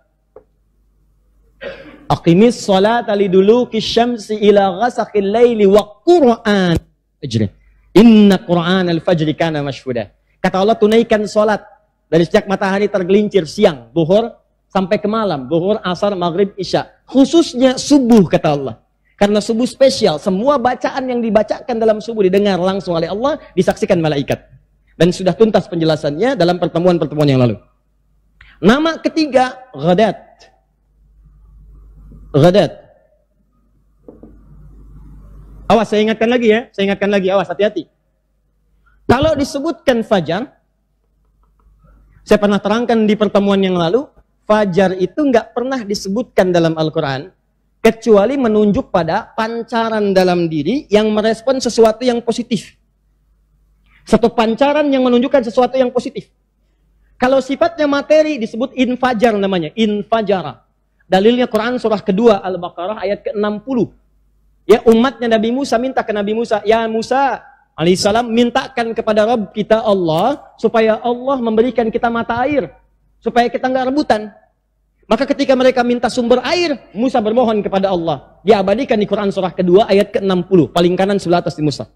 Aqimis sholata liduluki syamsi ila ghasaqil laili wa qur'an fajr. Inna Qur'an al-fajri kana mashhuda. Kata Allah, tunaikan sholat dari sejak matahari tergelincir siang, zuhur sampai ke malam, zuhur, asar, maghrib, isya. Khususnya subuh, kata Allah. Karena subuh spesial, semua bacaan yang dibacakan dalam subuh didengar langsung oleh Allah, disaksikan malaikat. Dan sudah tuntas penjelasannya dalam pertemuan-pertemuan yang lalu. Nama ketiga, ghadat. Ghadat. Awas, saya ingatkan lagi ya. Saya ingatkan lagi, awas, hati-hati. Kalau disebutkan fajar, saya pernah terangkan di pertemuan yang lalu, fajar itu nggak pernah disebutkan dalam Al-Quran, kecuali menunjuk pada pancaran dalam diri yang merespon sesuatu yang positif. Satu pancaran yang menunjukkan sesuatu yang positif. Kalau sifatnya materi disebut infajar namanya, infajara. Dalilnya Quran surah kedua Al-Baqarah ayat ke-60. Ya, umatnya Nabi Musa minta ke Nabi Musa, ya Musa alaihissalam, mintakan kepada Rabb kita Allah supaya Allah memberikan kita mata air, supaya kita nggak rebutan. Maka ketika mereka minta sumber air, Musa bermohon kepada Allah. Diabadikan di Quran surah kedua ayat ke-60, paling kanan sebelah atas di Musa.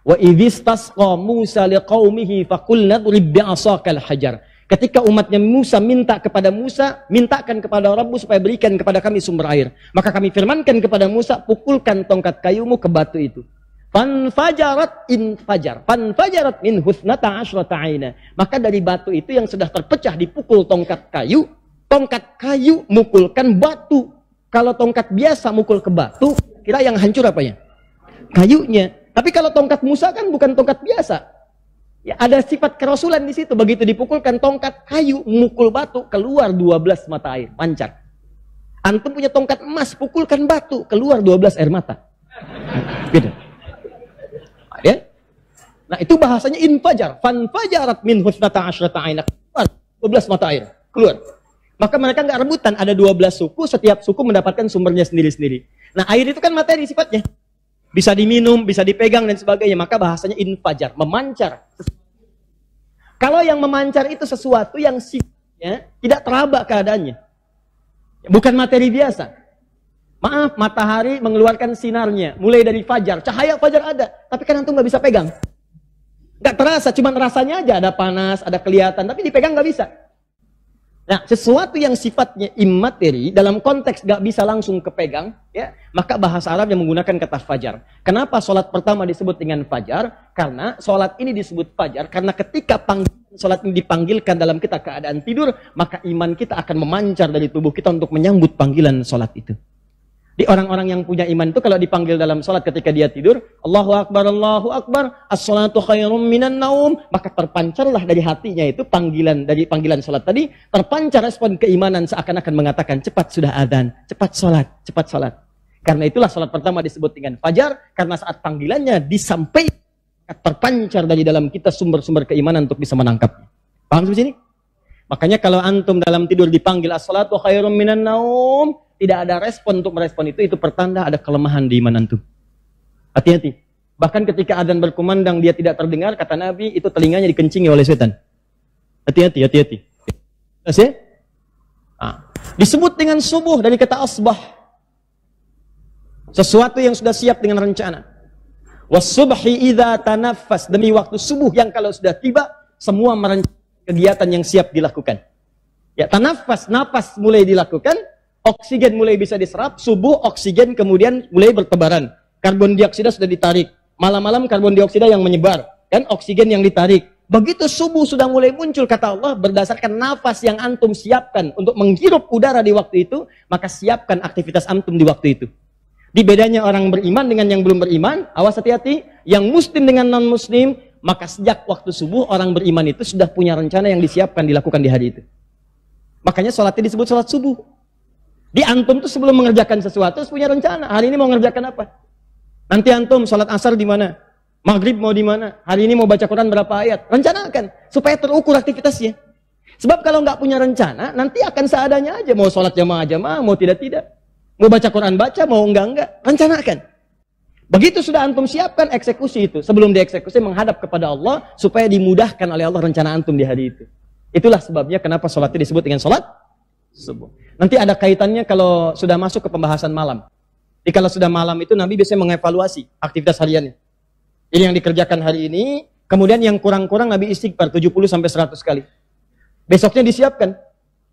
Wa idhistasqa Musa liqaumihi faqulna drib bi'asakal hajar. Ketika umatnya Musa minta kepada Musa, mintakan kepada Rabbu supaya berikan kepada kami sumber air. Maka kami firmankan kepada Musa, pukulkan tongkat kayumu ke batu itu. Fanfajarat infajar. Fanfajarat min husnata asyrata aina. Maka dari batu itu yang sudah terpecah dipukul tongkat kayu mukulkan batu. Kalau tongkat biasa mukul ke batu, kira yang hancur apa ya? Kayunya. Tapi kalau tongkat Musa kan bukan tongkat biasa. Ya, ada sifat kerasulan di situ. Begitu dipukulkan tongkat kayu, mukul batu, keluar 12 mata air, pancar. Antum punya tongkat emas, pukulkan batu, keluar 12 air mata. Beda. Ya? Nah, itu bahasanya infajar. Fanfajarat min husnata asyrata aina. 12 mata air, keluar. Maka mereka nggak rebutan, ada 12 suku, setiap suku mendapatkan sumbernya sendiri-sendiri. Nah, air itu kan materi sifatnya. Bisa diminum, bisa dipegang dan sebagainya. Maka bahasanya infajar, memancar. Kalau yang memancar itu sesuatu yang sifatnya tidak teraba keadaannya. Bukan materi biasa. Maaf, matahari mengeluarkan sinarnya. Mulai dari fajar, cahaya fajar ada. Tapi kan antum nggak bisa pegang. Nggak terasa, cuma rasanya aja. Ada panas, ada kelihatan. Tapi dipegang nggak bisa. Nah, sesuatu yang sifatnya imateri dalam konteks gak bisa langsung kepegang, ya, maka bahasa Arab yang menggunakan kata fajar. Kenapa sholat pertama disebut dengan fajar? Karena sholat ini disebut fajar karena ketika sholat ini dipanggilkan dalam kita keadaan tidur, maka iman kita akan memancar dari tubuh kita untuk menyambut panggilan sholat itu. Di orang-orang yang punya iman itu kalau dipanggil dalam sholat ketika dia tidur, Allahu Akbar, as-salatu khairum minan naum, maka terpancarlah dari hatinya itu panggilan dari panggilan sholat tadi, terpancar respon keimanan seakan-akan mengatakan cepat sudah adzan, cepat sholat. Karena itulah sholat pertama disebut dengan fajar, karena saat panggilannya disampaikan terpancar dari dalam kita sumber-sumber keimanan untuk bisa menangkapnya. Paham sampai sini? Makanya kalau antum dalam tidur dipanggil as-salatu khairum minan naum, tidak ada respon untuk merespon itu pertanda ada kelemahan di iman antum. Hati-hati. Bahkan ketika adzan berkumandang dia tidak terdengar, kata Nabi, itu telinganya dikencingi oleh setan. Hati-hati. Terus ya? Disebut dengan subuh dari kata asbah. Sesuatu yang sudah siap dengan rencana. Was-subhi idza tanaffas, demi waktu subuh yang kalau sudah tiba, semua merencanakan kegiatan yang siap dilakukan. Ya, tanaffas, napas mulai dilakukan. Oksigen mulai bisa diserap, subuh oksigen kemudian mulai bertebaran. Karbon dioksida sudah ditarik. Malam-malam karbon dioksida yang menyebar. Dan oksigen yang ditarik. Begitu subuh sudah mulai muncul, kata Allah, berdasarkan nafas yang antum siapkan untuk menghirup udara di waktu itu, maka siapkan aktivitas antum di waktu itu. Di bedanya orang beriman dengan yang belum beriman, awas hati-hati, yang muslim dengan non-muslim, maka sejak waktu subuh orang beriman itu sudah punya rencana yang disiapkan dilakukan di hari itu. Makanya sholatnya disebut sholat subuh. Di antum tuh sebelum mengerjakan sesuatu punya rencana. Hari ini mau mengerjakan apa? Nanti antum sholat asar di mana? Maghrib mau di mana? Hari ini mau baca Quran berapa ayat? Rencanakan supaya terukur aktivitasnya. Sebab kalau nggak punya rencana, nanti akan seadanya aja. Mau sholat jamaah, mau tidak. Mau baca Quran baca, mau enggak. Rencanakan. Begitu sudah antum siapkan, eksekusi itu. Sebelum dieksekusi menghadap kepada Allah supaya dimudahkan oleh Allah rencana antum di hari itu. Itulah sebabnya kenapa sholat itu disebut dengan sholat subuh. Nanti ada kaitannya kalau sudah masuk ke pembahasan malam. Jadi kalau sudah malam itu Nabi biasanya mengevaluasi aktivitas hariannya. Ini yang dikerjakan hari ini, kemudian yang kurang-kurang Nabi istighfar 70 sampai 100 kali. Besoknya disiapkan.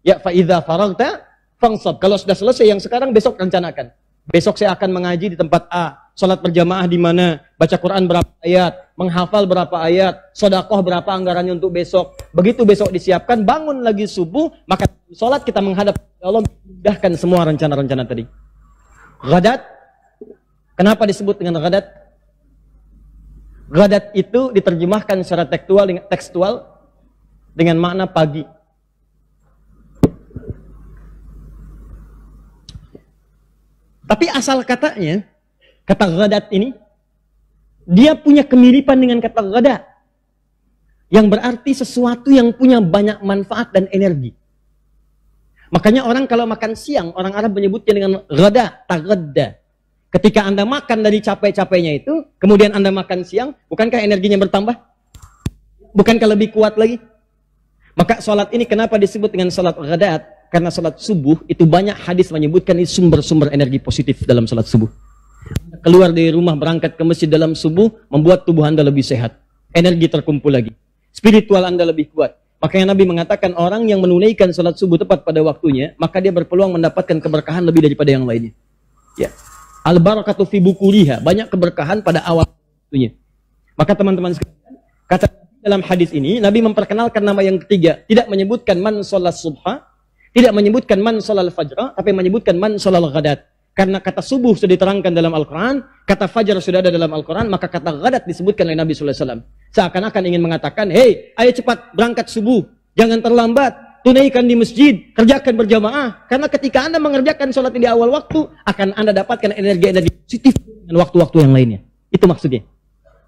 Ya fa idza faragta fansab. Kalau sudah selesai yang sekarang, besok rencanakan. Besok saya akan mengaji di tempat A, salat berjamaah di mana, baca Quran berapa ayat, menghafal berapa ayat, sedekah berapa anggarannya untuk besok. Begitu besok disiapkan, bangun lagi subuh, maka salat kita menghadap Allah, mudahkan semua rencana-rencana tadi. Ghadat, kenapa disebut dengan ghadat? Ghadat itu diterjemahkan secara tekstual dengan makna pagi. Tapi asal katanya, kata ghadat ini, dia punya kemiripan dengan kata ghada, yang berarti sesuatu yang punya banyak manfaat dan energi. Makanya orang kalau makan siang, orang Arab menyebutnya dengan ghada, taghadda. Ketika Anda makan dari capek-capeknya itu, kemudian Anda makan siang, bukankah energinya bertambah? Bukankah lebih kuat lagi? Maka sholat ini kenapa disebut dengan sholat ghadat? Karena sholat subuh itu banyak hadis menyebutkan ini sumber-sumber energi positif dalam sholat subuh. Keluar dari rumah berangkat ke masjid dalam subuh membuat tubuh Anda lebih sehat. Energi terkumpul lagi. Spiritual Anda lebih kuat. Makanya Nabi mengatakan orang yang menunaikan sholat subuh tepat pada waktunya, maka dia berpeluang mendapatkan keberkahan lebih daripada yang lainnya. Ya. Al-barakatu fi bukuriha. Banyak keberkahan pada awal waktunya. Maka teman-teman sekalian, kata dalam hadis ini, Nabi memperkenalkan nama yang ketiga. Tidak menyebutkan man sholat subha, tidak menyebutkan man sholal fajr, tapi menyebutkan man sholal ghadat. Karena kata subuh sudah diterangkan dalam Al-Quran, kata fajar sudah ada dalam Al-Quran, maka kata ghadat disebutkan oleh Nabi SAW. Seakan-akan ingin mengatakan, hei, ayo cepat berangkat subuh, jangan terlambat, tunaikan di masjid, kerjakan berjamaah. Karena ketika Anda mengerjakan sholat di awal waktu, akan Anda dapatkan energi-energi positif dan waktu-waktu yang lainnya. Itu maksudnya.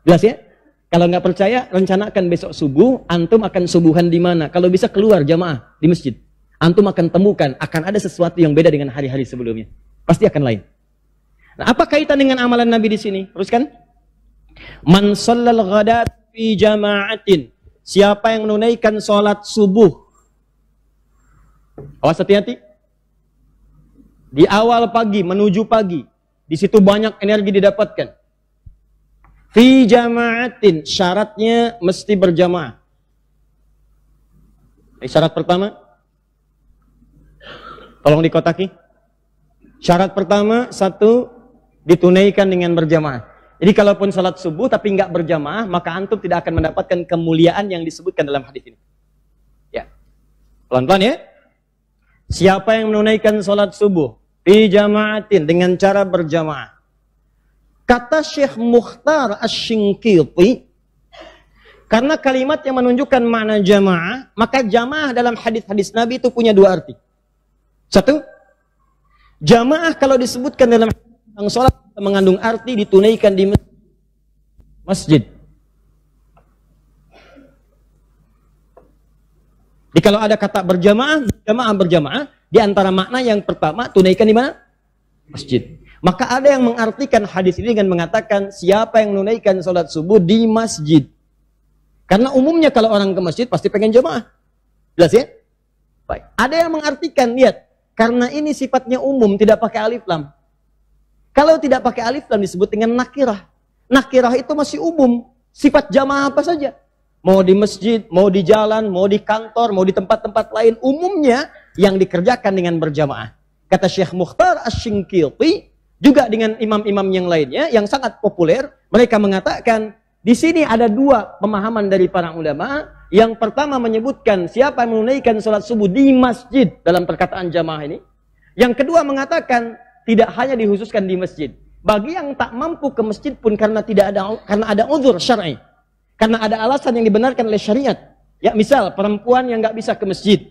Jelas ya? Kalau nggak percaya, rencanakan besok subuh, antum akan subuhan di mana? Kalau bisa keluar jamaah di masjid. Antum akan temukan, akan ada sesuatu yang beda dengan hari-hari sebelumnya. Pasti akan lain. Nah, apa kaitan dengan amalan Nabi di sini? Teruskan. Man shallal ghadat fi jama'atin. Siapa yang menunaikan sholat subuh. Awas hati-hati. Di awal pagi, menuju pagi. Di situ banyak energi didapatkan. Fi jama'atin. Syaratnya mesti berjamaah. Syarat pertama. Tolong dikotaki. Syarat pertama, satu, ditunaikan dengan berjamaah. Jadi kalaupun salat subuh tapi nggak berjamaah, maka antum tidak akan mendapatkan kemuliaan yang disebutkan dalam hadis ini. Ya, pelan-pelan ya. Siapa yang menunaikan salat subuh fi jama'atin dengan cara berjamaah? Kata Syekh Mukhtar Asy-Shinqiti, karena kalimat yang menunjukkan makna jamaah, maka jamaah dalam hadis-hadis Nabi itu punya dua arti. Satu, jamaah kalau disebutkan dalam sholat mengandung arti ditunaikan di masjid. Jadi kalau ada kata berjamaah, di antara makna yang pertama tunaikan di mana? Masjid. Maka ada yang mengartikan hadis ini dengan mengatakan siapa yang menunaikan sholat subuh di masjid. Karena umumnya kalau orang ke masjid pasti pengen jamaah. Jelas ya? Baik. Ada yang mengartikan, lihat. Karena ini sifatnya umum, tidak pakai alif lam. Kalau tidak pakai alif lam disebut dengan nakirah. Nakirah itu masih umum. Sifat jamaah apa saja. Mau di masjid, mau di jalan, mau di kantor, mau di tempat-tempat lain. Umumnya yang dikerjakan dengan berjamaah. Kata Syekh Mukhtar Asy-Shinqiti, juga dengan imam-imam yang lainnya, yang sangat populer, mereka mengatakan, di sini ada dua pemahaman dari para ulama. Yang pertama menyebutkan siapa yang menunaikan sholat subuh di masjid dalam perkataan jamaah ini. Yang kedua mengatakan tidak hanya dikhususkan di masjid. Bagi yang tak mampu ke masjid pun karena ada uzur syar'i. Karena ada alasan yang dibenarkan oleh syariat. Ya, misal perempuan yang nggak bisa ke masjid.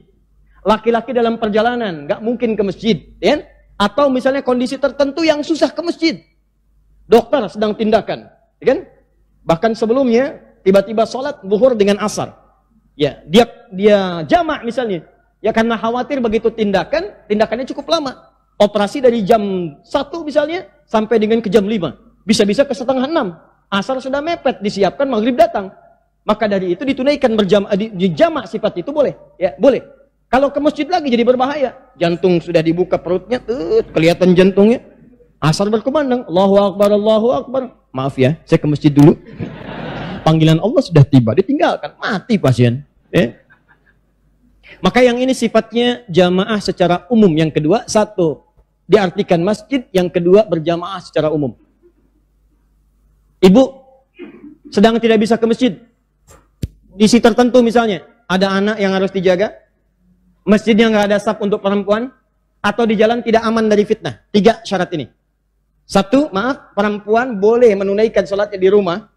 Laki-laki dalam perjalanan nggak mungkin ke masjid, ya? Atau misalnya kondisi tertentu yang susah ke masjid. Dokter sedang tindakan, ya kan? Bahkan sebelumnya tiba-tiba sholat zuhur dengan asar. Ya, dia jamak misalnya. Ya karena khawatir begitu tindakannya cukup lama. Operasi dari jam 1 misalnya sampai dengan ke jam 5. Bisa-bisa ke setengah 6. Asar sudah mepet, disiapkan maghrib datang. Maka dari itu ditunaikan di jamak sifat itu boleh. Ya, boleh. Kalau ke masjid lagi jadi berbahaya. Jantung sudah dibuka perutnya, kelihatan jantungnya. Asar berkumandang, Allahu Akbar, Allahu Akbar. maaf ya, saya ke masjid dulu. Panggilan Allah sudah tiba, ditinggalkan, mati pasien. Maka yang ini sifatnya jamaah secara umum. Yang kedua, satu, diartikan masjid. Yang kedua, berjamaah secara umum. Ibu sedang tidak bisa ke masjid. Di sisi tertentu misalnya, ada anak yang harus dijaga. Masjidnya nggak ada saf untuk perempuan, atau di jalan tidak aman dari fitnah. 3 syarat ini. 1, maaf, perempuan boleh menunaikan sholatnya di rumah,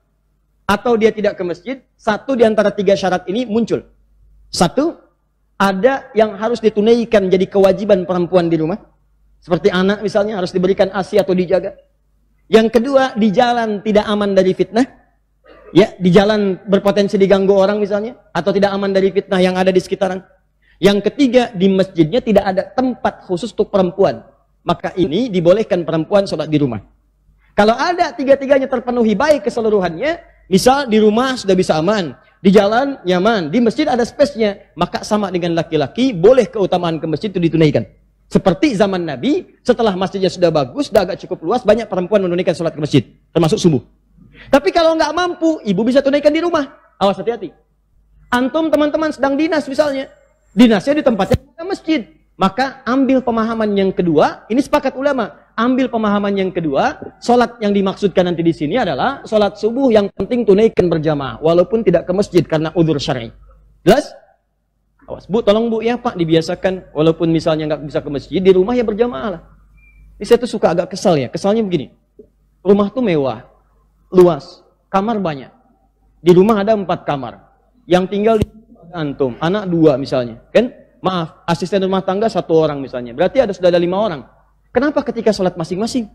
atau dia tidak ke masjid. 1 di antara 3 syarat ini muncul. 1, ada yang harus ditunaikan jadi kewajiban perempuan di rumah. Seperti anak misalnya harus diberikan ASI atau dijaga. Yang kedua, di jalan tidak aman dari fitnah. Ya, di jalan berpotensi diganggu orang misalnya, atau tidak aman dari fitnah yang ada di sekitaran. Yang ketiga, di masjidnya tidak ada tempat khusus untuk perempuan. Maka ini dibolehkan perempuan sholat di rumah. Kalau ada 3-tiganya terpenuhi baik keseluruhannya, misal di rumah sudah bisa aman, di jalan nyaman, di masjid ada space-nya, maka sama dengan laki-laki, boleh keutamaan ke masjid itu ditunaikan. Seperti zaman Nabi, setelah masjidnya sudah bagus, sudah agak cukup luas, banyak perempuan menunaikan sholat ke masjid, termasuk subuh. Tapi kalau nggak mampu, ibu bisa tunaikan di rumah. Awas, hati-hati. Antum teman-teman sedang dinas misalnya, dinasnya di tempatnya masjid. Maka ambil pemahaman yang kedua, ini sepakat ulama, ambil pemahaman yang kedua, sholat yang dimaksudkan nanti di sini adalah sholat subuh yang penting tunaikan berjamaah, walaupun tidak ke masjid karena udzur syar'i. Jelas? Awas, Bu, tolong Bu ya Pak, dibiasakan, walaupun misalnya nggak bisa ke masjid, di rumah ya berjamaah lah. Ini saya tuh suka agak kesal ya, kesalnya begini, rumah tuh mewah, luas, kamar banyak, di rumah ada 4 kamar, yang tinggal di antum, anak 2 misalnya, kan? Maaf, asisten rumah tangga 1 orang misalnya. Berarti sudah ada 5 orang. Kenapa ketika sholat masing-masing?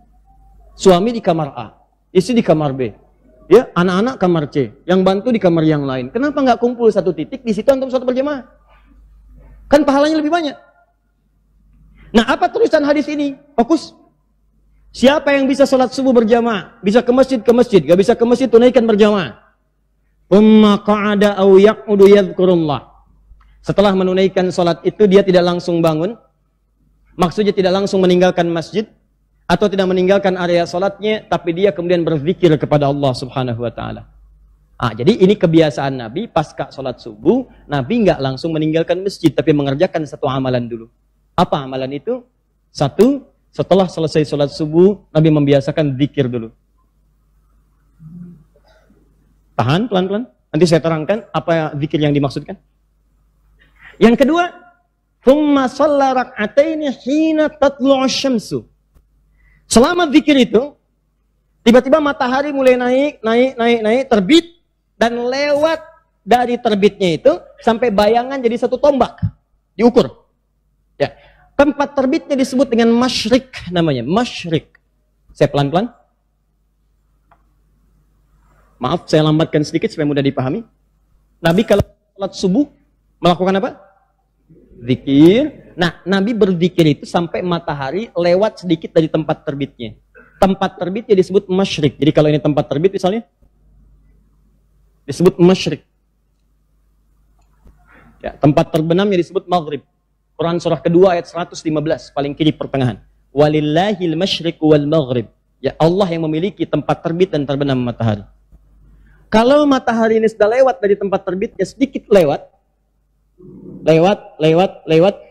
Suami di kamar A, istri di kamar B, ya, anak-anak kamar C, yang bantu di kamar yang lain. Kenapa nggak kumpul satu titik di situ untuk sholat berjamaah? Kan pahalanya lebih banyak. Nah, apa tulisan hadis ini? Fokus. Siapa yang bisa sholat subuh berjamaah, bisa ke masjid, gak bisa ke masjid, tunaikan berjamaah. Umma qa'ada aw yaq'udu yadhkurullah. Setelah menunaikan sholat itu, dia tidak langsung bangun. Maksudnya tidak langsung meninggalkan masjid, atau tidak meninggalkan area sholatnya, tapi dia kemudian berzikir kepada Allah subhanahu wa ta'ala. Jadi ini kebiasaan Nabi, pasca sholat subuh, Nabi nggak langsung meninggalkan masjid, tapi mengerjakan satu amalan dulu. Apa amalan itu? 1, setelah selesai sholat subuh, Nabi membiasakan zikir dulu. Tahan, pelan-pelan. Nanti saya terangkan apa zikir yang dimaksudkan. Yang kedua, thumma shalla rak'ataini hina tatlu'u syamsu. Selama zikir itu, tiba-tiba matahari mulai naik, terbit, dan lewat dari terbitnya itu sampai bayangan jadi 1 tombak, diukur. Ya, tempat terbitnya disebut dengan masyrik namanya, masyrik. Saya pelan-pelan. Maaf, saya lambatkan sedikit supaya mudah dipahami. Nabi kalau salat subuh melakukan apa? Zikir. Nah, Nabi berzikir itu sampai matahari lewat sedikit dari tempat terbitnya. Tempat terbitnya disebut masyrik. Jadi kalau ini tempat terbit misalnya, disebut masyrik. Ya, tempat terbenamnya disebut maghrib. Quran surah kedua ayat 115, paling kiri pertengahan. Walillahil masyriqu wal maghrib. Ya, Allah yang memiliki tempat terbit dan terbenam matahari. Kalau matahari ini sudah lewat dari tempat terbitnya, sedikit lewat,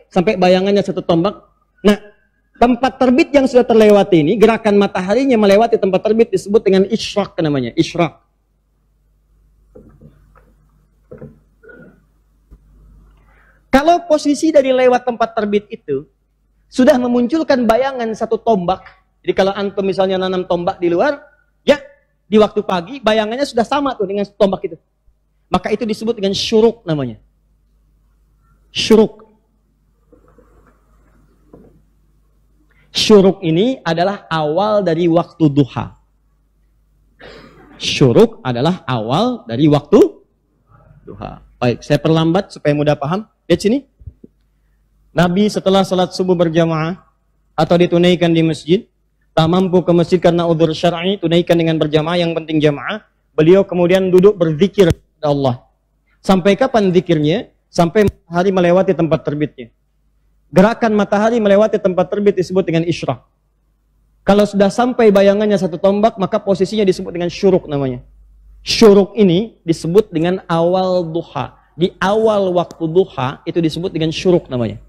sampai bayangannya 1 tombak. Nah, tempat terbit yang sudah terlewati ini, gerakan mataharinya melewati tempat terbit disebut dengan isyraq namanya, isyraq. Kalau posisi dari lewat tempat terbit itu sudah memunculkan bayangan 1 tombak, jadi kalau antum misalnya nanam tombak di luar, ya di waktu pagi bayangannya sudah sama tuh dengan tombak itu, maka itu disebut dengan syuruk namanya. Syuruk. Syuruk ini adalah awal dari waktu duha. Syuruk adalah awal dari waktu duha. Baik, saya perlambat supaya mudah paham. Lihat sini. Nabi setelah salat subuh berjamaah atau ditunaikan di masjid, tak mampu ke masjid karena udzur syar'i, tunaikan dengan berjamaah, yang penting jamaah. Beliau kemudian duduk berzikir kepada Allah. Sampai kapan zikirnya? Sampai matahari melewati tempat terbitnya. Gerakan matahari melewati tempat terbit disebut dengan isyraq. Kalau sudah sampai bayangannya 1 tombak, maka posisinya disebut dengan syuruk namanya. Syuruk ini disebut dengan awal duha. Di awal waktu duha itu disebut dengan syuruk namanya.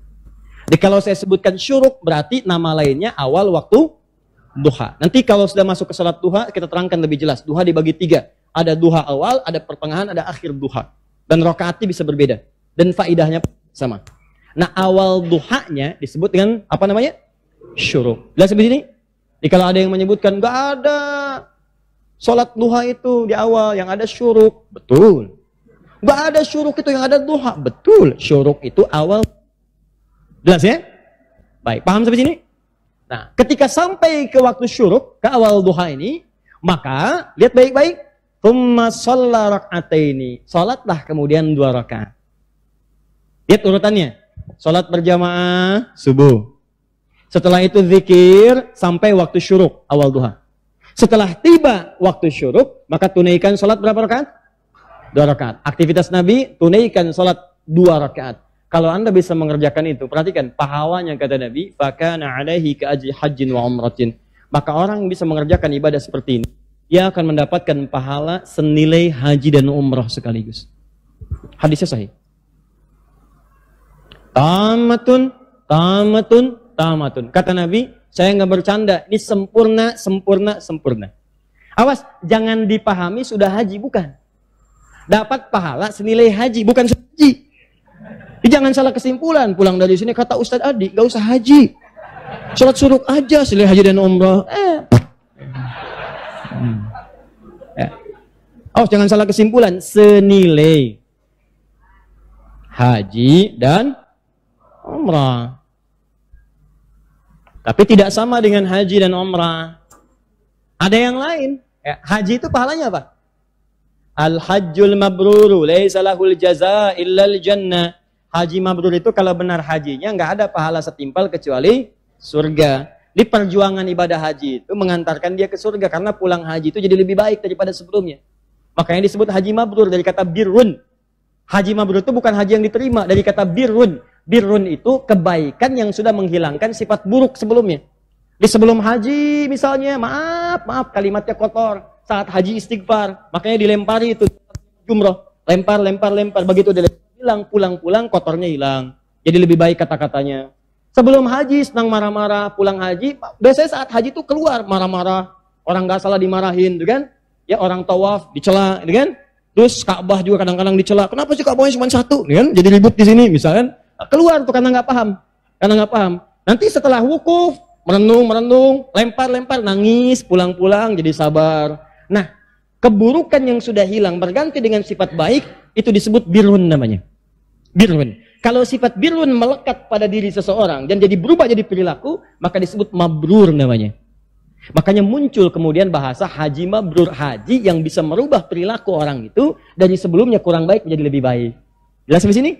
Jadi kalau saya sebutkan syuruk berarti nama lainnya awal waktu duha. Nanti kalau sudah masuk ke salat duha kita terangkan lebih jelas. Duha dibagi 3. Ada duha awal, ada pertengahan, ada akhir duha. Dan rakaatnya bisa berbeda. Dan faidahnya sama. Nah awal duhanya disebut dengan apa namanya? Syuruk. Jelas di sini? Jadi kalau ada yang menyebutkan nggak ada salat duha itu di awal, yang ada syuruk. Betul. Nggak ada syuruk itu, yang ada duha. Betul. Syuruk itu awal. Jelas ya? Baik, paham sampai sini? Nah, ketika sampai ke waktu syuruk, ke awal duha ini, maka lihat baik-baik, tsumma shalla rak'ataini. Salatlah kemudian 2 rakaat. Lihat urutannya. Salat berjamaah subuh. Setelah itu zikir sampai waktu syuruk, awal duha. Setelah tiba waktu syuruk, maka tunaikan salat berapa rakaat? 2 rakaat. Aktivitas Nabi, tunaikan salat 2 rakaat. Kalau Anda bisa mengerjakan itu, perhatikan pahalanya kata Nabi, fakana alaihi ka ajri hajjin wa umratin. Maka orang yang bisa mengerjakan ibadah seperti ini, dia akan mendapatkan pahala senilai haji dan umrah sekaligus. Hadisnya sahih. Tamatun, tamatun, tamatun. Kata Nabi, saya nggak bercanda, ini sempurna, sempurna, sempurna. Awas, jangan dipahami sudah haji, bukan. Dapat pahala senilai haji, bukan haji. Jangan salah kesimpulan, pulang dari sini kata Ustadz Adi, gak usah haji. Salat suruk aja, senilai haji dan umrah. Oh, jangan salah kesimpulan, senilai haji dan umrah. Tapi tidak sama dengan haji dan umrah. Ada yang lain. Haji itu pahalanya apa? Al-hajjul mabruru laisa lahul jazaa illal jannah. Haji mabrur itu kalau benar hajinya nggak ada pahala setimpal kecuali surga. Di perjuangan ibadah haji itu mengantarkan dia ke surga karena pulang haji itu jadi lebih baik daripada sebelumnya. Makanya disebut haji mabrur dari kata birrun. Haji mabrur itu bukan haji yang diterima, dari kata birrun. Birrun itu kebaikan yang sudah menghilangkan sifat buruk sebelumnya. Di sebelum haji misalnya, maaf kalimatnya kotor. Saat haji istighfar, makanya dilempari itu jumroh. Lempar, begitu hilang, pulang kotornya hilang. Jadi lebih baik kata-katanya. Sebelum haji senang marah-marah, pulang haji biasanya saat haji itu keluar marah-marah, orang nggak salah dimarahin, gitu kan? Ya orang tawaf dicela, gitu kan? Terus Ka'bah juga kadang-kadang dicela. Kenapa sih Ka'bahnya cuma 1, gitu kan? Jadi ribut di sini, misalkan keluar tuh karena nggak paham. Nanti setelah wukuf, merenung, lempar, nangis, pulang, jadi sabar. Nah, keburukan yang sudah hilang berganti dengan sifat baik itu disebut birrun namanya. Birrun. Kalau sifat birrun melekat pada diri seseorang dan jadi berubah jadi perilaku, maka disebut mabrur namanya. Makanya muncul kemudian bahasa haji mabrur, haji yang bisa merubah perilaku orang itu dari sebelumnya kurang baik menjadi lebih baik. Jelas di sini?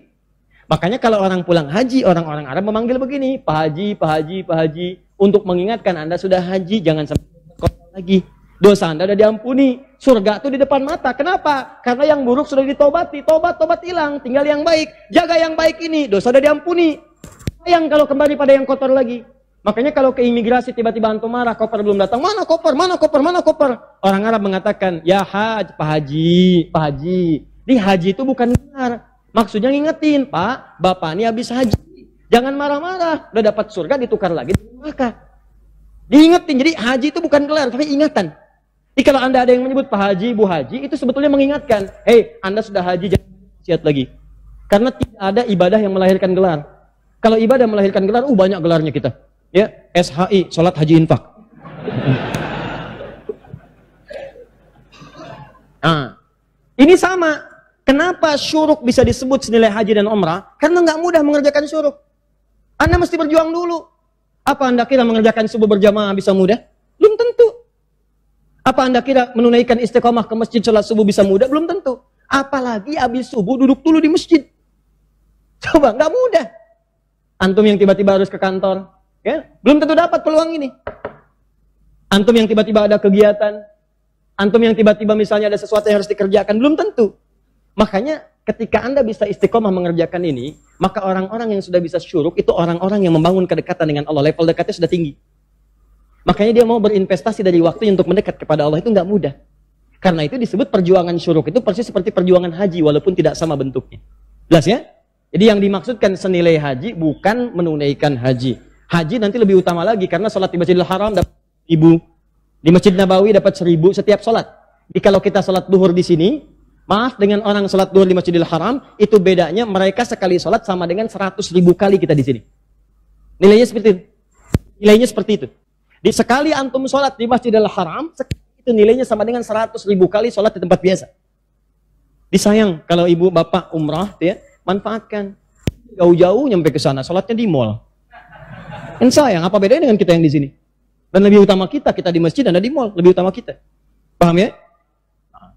Makanya kalau orang pulang haji, orang-orang Arab memanggil begini, Pak Haji, untuk mengingatkan Anda sudah haji, jangan sampai kotor lagi. Dosa Anda sudah diampuni. Surga itu di depan mata. Kenapa? Karena yang buruk sudah ditobati. Tobat hilang. Tinggal yang baik. Jaga yang baik ini. Dosa sudah diampuni. Sayang kalau kembali pada yang kotor lagi. Makanya kalau ke imigrasi tiba-tiba antum marah, koper belum datang. Mana koper? Orang Arab mengatakan, ya Pak Haji. Di haji itu bukan benar. Maksudnya ngingetin, Pak, Bapak ini habis haji. Jangan marah-marah. Udah dapat surga ditukar lagi. Maka diingetin. Jadi haji itu bukan gelar, tapi ingatan. Jadi kalau Anda ada yang menyebut Pak Haji, Bu Haji, itu sebetulnya mengingatkan, hei, Anda sudah haji, jangan maksiat lagi. Karena tidak ada ibadah yang melahirkan gelar. Kalau ibadah melahirkan gelar, banyak gelarnya kita. Ya, SHI, Salat Haji Infak. Nah, ini sama. Kenapa syuruk bisa disebut senilai haji dan umrah? Karena nggak mudah mengerjakan syuruk. Anda mesti berjuang dulu. Apa Anda kira mengerjakan subuh berjamaah bisa mudah? Belum tentu. Apa Anda kira menunaikan istiqomah ke masjid sholat subuh bisa mudah? Belum tentu. Apalagi habis subuh duduk dulu di masjid. Coba, nggak mudah. Antum yang tiba-tiba harus ke kantor, ya, belum tentu dapat peluang ini. Antum yang tiba-tiba ada kegiatan, antum yang tiba-tiba misalnya ada sesuatu yang harus dikerjakan, belum tentu. Makanya ketika Anda bisa istiqomah mengerjakan ini, maka orang-orang yang sudah bisa syuruk itu orang-orang yang membangun kedekatan dengan Allah. Level dekatnya sudah tinggi. Makanya dia mau berinvestasi dari waktu untuk mendekat kepada Allah itu nggak mudah. Karena itu disebut perjuangan syuruk itu persis seperti perjuangan haji walaupun tidak sama bentuknya. Jelas ya? Jadi yang dimaksudkan senilai haji bukan menunaikan haji. Haji nanti lebih utama lagi karena sholat di Masjidil Haram dapat 1.000, di Masjid Nabawi dapat 1.000 setiap sholat. Jadi kalau kita sholat duhur di sini, maaf dengan orang sholat duhur di Masjidil Haram, itu bedanya mereka sekali sholat sama dengan 100.000 kali kita di sini. Nilainya seperti itu. Nilainya seperti itu. Di sekali antum sholat di Masjidil Haram, itu nilainya sama dengan 100.000 kali sholat di tempat biasa. Disayang kalau ibu bapak umrah, ya, manfaatkan. Jauh-jauh nyampe ke sana, sholatnya di mall. Kan sayang, apa bedanya dengan kita yang di sini? Dan lebih utama kita di masjid dan ada di mall, lebih utama kita. Paham ya?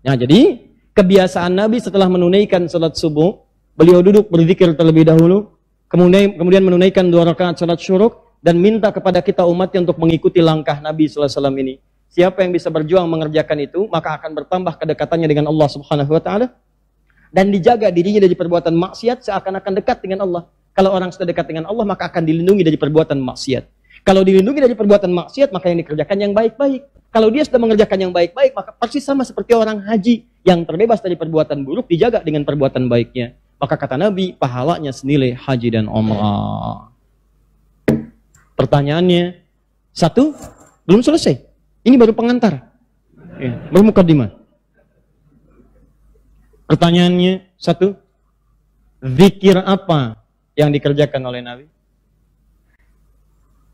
Nah, jadi kebiasaan Nabi setelah menunaikan sholat subuh, beliau duduk berzikir terlebih dahulu, kemudian menunaikan 2 rakaat sholat syuruk, dan minta kepada kita umatnya untuk mengikuti langkah Nabi SAW ini. Siapa yang bisa berjuang mengerjakan itu, maka akan bertambah kedekatannya dengan Allah Subhanahu wa Ta'ala, dan dijaga dirinya dari perbuatan maksiat seakan-akan dekat dengan Allah. Kalau orang sudah dekat dengan Allah, maka akan dilindungi dari perbuatan maksiat. Kalau dilindungi dari perbuatan maksiat, maka yang dikerjakan yang baik-baik. Kalau dia sudah mengerjakan yang baik-baik, maka persis sama seperti orang haji yang terbebas dari perbuatan buruk, dijaga dengan perbuatan baiknya. Maka kata Nabi, pahalanya senilai haji dan umrah. Pertanyaannya, 1, belum selesai. Ini baru pengantar. Ya, baru mukadimah. Pertanyaannya, 1, zikir apa yang dikerjakan oleh Nabi?